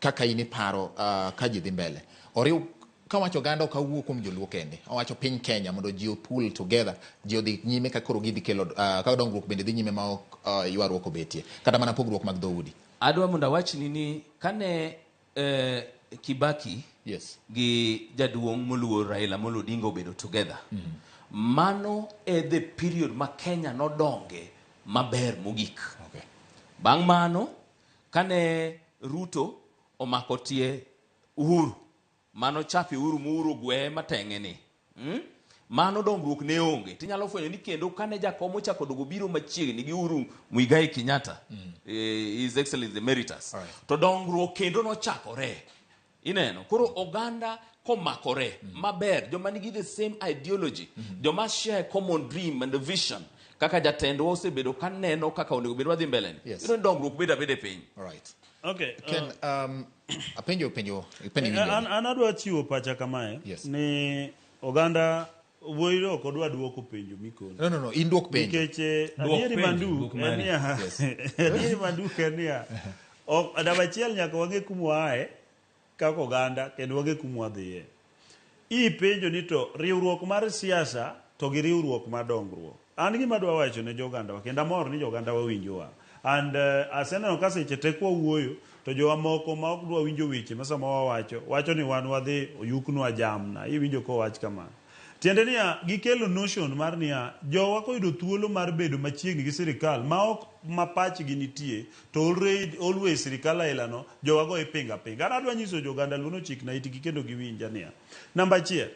Kaka ini paro ka ji dhi mbele. Oriw kawacho oganda ok awuo kuom joluo kende. Owacho piny Kenya mondo ji pull together, ji odhi nyime ka koro gidhi kelo ka dongruok bende dhi nyime ma ok ywaruok obetie. Kata mana pogruok mag dhoudi. Adwa mondo awachni ni kane Kibaki gi jaduong' moluor Raila Amolo Odinga obedo together. Mano the period ma Kenya nodonge maber mogik. Bang' mano kane Ruto omako tie Uhuru, mano chapi Uhuru muuro gwe matenge ni. Mano dongruok ne onge. Tinyalo fwenyo ni kendo kane jakom ochako dogo biro machiegni gi Uhuru Muigai Kenyatta, His Excellency Emeritus. To dongruok kendo nochakore. Ineno, koro oganda komakore maber, joma nigi the same ideology, joma share common dream and a vision. Kaka jatendo osebedo kaneno kaka onego bedwa dhi mbele. Iro dongruok beda piny. All right. Okay. Ken apenjo an adwa chiwo pacha kamae ni oganda wuoyiro ok odwa duoko penjo mikono. No, in duok penjo. Nikech adieri manduk enia. Adieri manduk enia. Ok adabachiel nyaka wang'e kumwae kaka oganda kendo wang'e kumwadhiye. I penjo ni to riwruok mar siasa to gi riwruok mar dongruok. An gima dwa wacho ne joganda wa kendo amor ni joganda wa winjowa. And aseneno ka seche tekwa wuoyo to jowa moko ma ok dwa winjo weche ma sama wacho ni wan wadhi oyuknwa jamna. Iwinjo ko wach kama. Tiende niya gikelo notion mar niya jowa koyudo thuolo mar bedo machiegni gi sirikal ma ok mapachgi nitie to always sirikal ailano jowa go ipinga. An adwa nyiso joganda luno chik na itgi kendo giwinja niya. Namba 1,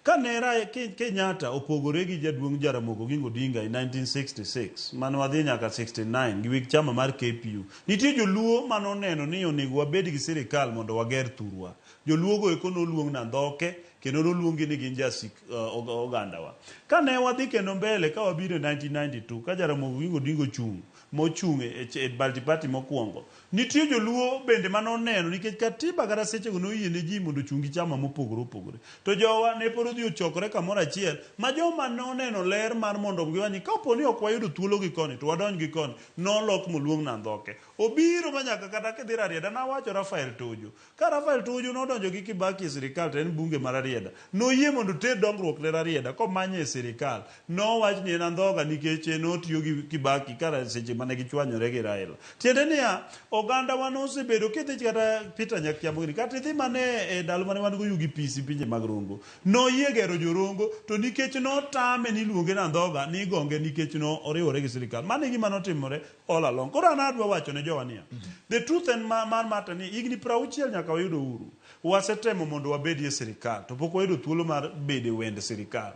kanera Kenyatta opogore gi jaduong' Jaramogi Oginga Odinga in 1966 mano wadhi nyaka 69 gi wik chama mar KPU. Nitie joluo manoneno ni onego wabed gi sirikal mondo wager thurwa. Joluo go eko noluong na ndhoke kendo noluongi ni gin jasik oganda wa. Kane wadhi kendo mbele ka wabiro 1992 ka Jaramogi Oginga Odinga mochung' e Multiparty mokwongo. Nitie joluo bende manoneno nikech katiba kata seche go noyie ne ji mondo chungi chama mopogore. To jowa ne poro dhi ochokore kamoro achiel ma joma noneno ler mar mondo giwani kapo ni ok wayudo thuolo gi koni to wadonj gi koni nolok moluong na ndhoke. Obiro manyaka kata kidhi Rarieda na wacho Rafael Tuju. Ka Rafael Tuju nodonjo gi Kibaki e sirikal to en bunge mar Rarieda. Noyie mondo ted dongruok ne Rarieda komanye e sirikal. Nowach ni en andhoga nikech notiyo gi Kibaki kara seche mane gichwanyore gi Raila. Tiende niya oganda wa nosebedo kidhi kata Peter Nyakiamugni kata idhi mane e ndalo mane wan go yugi pisi pinje mag Rongo. Noyie gero jorongo to nikech notame ni luonge na ndhoga ni gonge nikech no oriwore gi sirikal. Mane gima notimore all along. Koro an adwa wacho ne jowa niya. The truth and matter ni igni 60 nyaka wayudo uhuru. Wasetemo mondo wabedie sirikal to pok wayudo thuolo mar bede wende sirikal.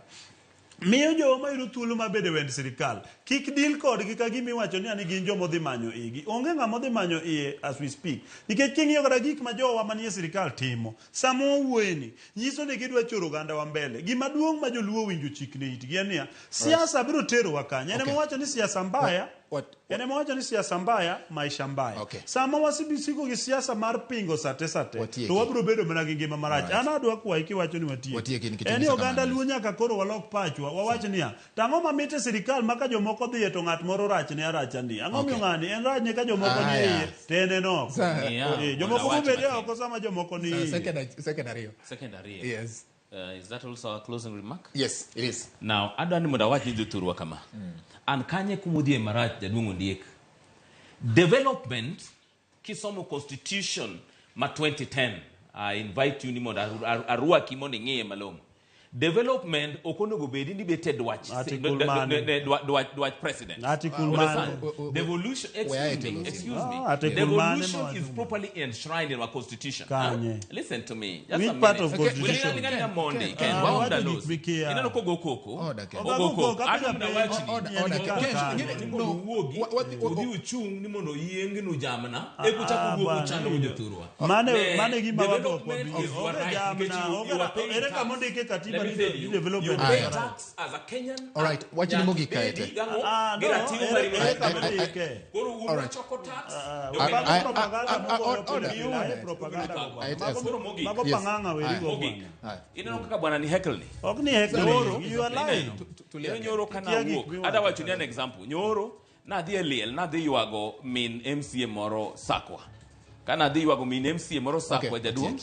miyo joma yudo thuolo mabede wend sirikal kik deal kodgi ka gimi wacho ni ani gin joma dhi manyo igi onge ng'ama dhi manyo iye as we speak nikech king'iyo kata gik ma jowa manie sirikal timo sama wuoyeni nyiso ni gidwa choro oganda wa mbele gima duong' ma joluo winjo chikne itgi en niya siasa biro tero wa kanyo ene mowacho ni siasa mbaya ene mowacho ni siasa mbaya maisha mbaya sama wasibisiko gi siasa mar pingo sate to wabiro bedo mana gi ngima marach an adwa kwayi kiwacho ni watie eni oganda luo nyaka koro walok pachwa wawach niya tang'o mamit e sirikal ma ka jomoko dhiye to ng'at moro rach ne aracha ni ang'o miyo ng'ani en rach ne ka jomoko ni iye to en enoko jomoko mobede oko sama jomoko ni iye secondary yes is that also a closing remark? Yes, it is. Now, adwa ni mondo awach ni jothurwa kama. An kanye kumudhie marach jaduong' Ondiek. Development kisomo constitution ma 2010. I invite you ni mondo arwaki mondo ing'iye malong'o. Development okonego bedi ni bete dwach president. Devolution, excuse me. Devolution is properly enshrined in our constitution. Listen to me. Just a part of constitution. Monday. Ina no go koko. Adam na wachi. Odi uchung ni mondo yienge no jamana. Eku chaku go chano jothurwa. Mane gima wako kwa jamana. Let me tell you, you pay tax as a Kenyan. All right, what you mogi kaete? All right. Ina kaka bwana ni heckle ni. Ogni heckle. You are lying. Nyoro kana walk. Otherwise, you need an example. Nyoro na di eliel na di yuago min MCA moro sakwa. Kana di yuago min MCA moro sakwa jaduong.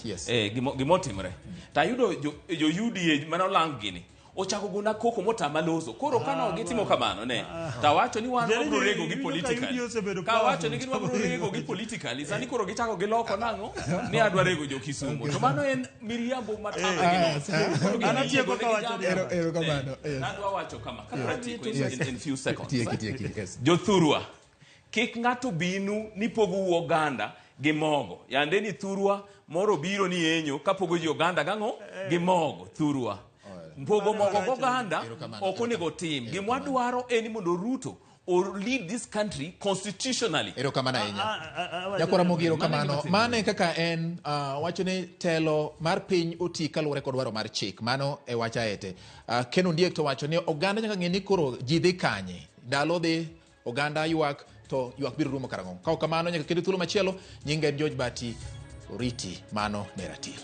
Gimotimre. Ta yudo jo UDA manolang gini. Ochako guna koko mota maloso. Koro kana ogitimo kamano ne. Ta wacho ni wan obro rego gi political. Ka wacho ni gin wabro rego gi political. Sani koro gichako giloko nango ni adwa rego jo Kisumu. To mano en miriambo matama gino. Ana tieko ka wacho ero kamano. Adwa wacho kama. In few seconds. Yes. Jothurwa. Kik ng'ato binu ni pogo Uganda gi mogo. Yande ni thurwa moro biro ni enyo kapogo ji Uganda gang'o gi mogo thurwa. Mpogo mogo Uganda okonego tim. Gimwa dwaro eni mondo Ruto or lead this country constitutionally. Ero kamana enya. Yakora mogiro kamano. Mane kaka en wachone telo mar piny oti kaluwore kod dwaro mar chik. Mano e wacha ete. Ken Ondiek to wacho ni oganda nyaka ng'e ni koro ji dhi kanye. Dalo dhi oganda ywak to ywak biro rumo karang'o. Ka kamano nyaka kendo thuolo machielo nyinge George Bati oriti mano ne ratil.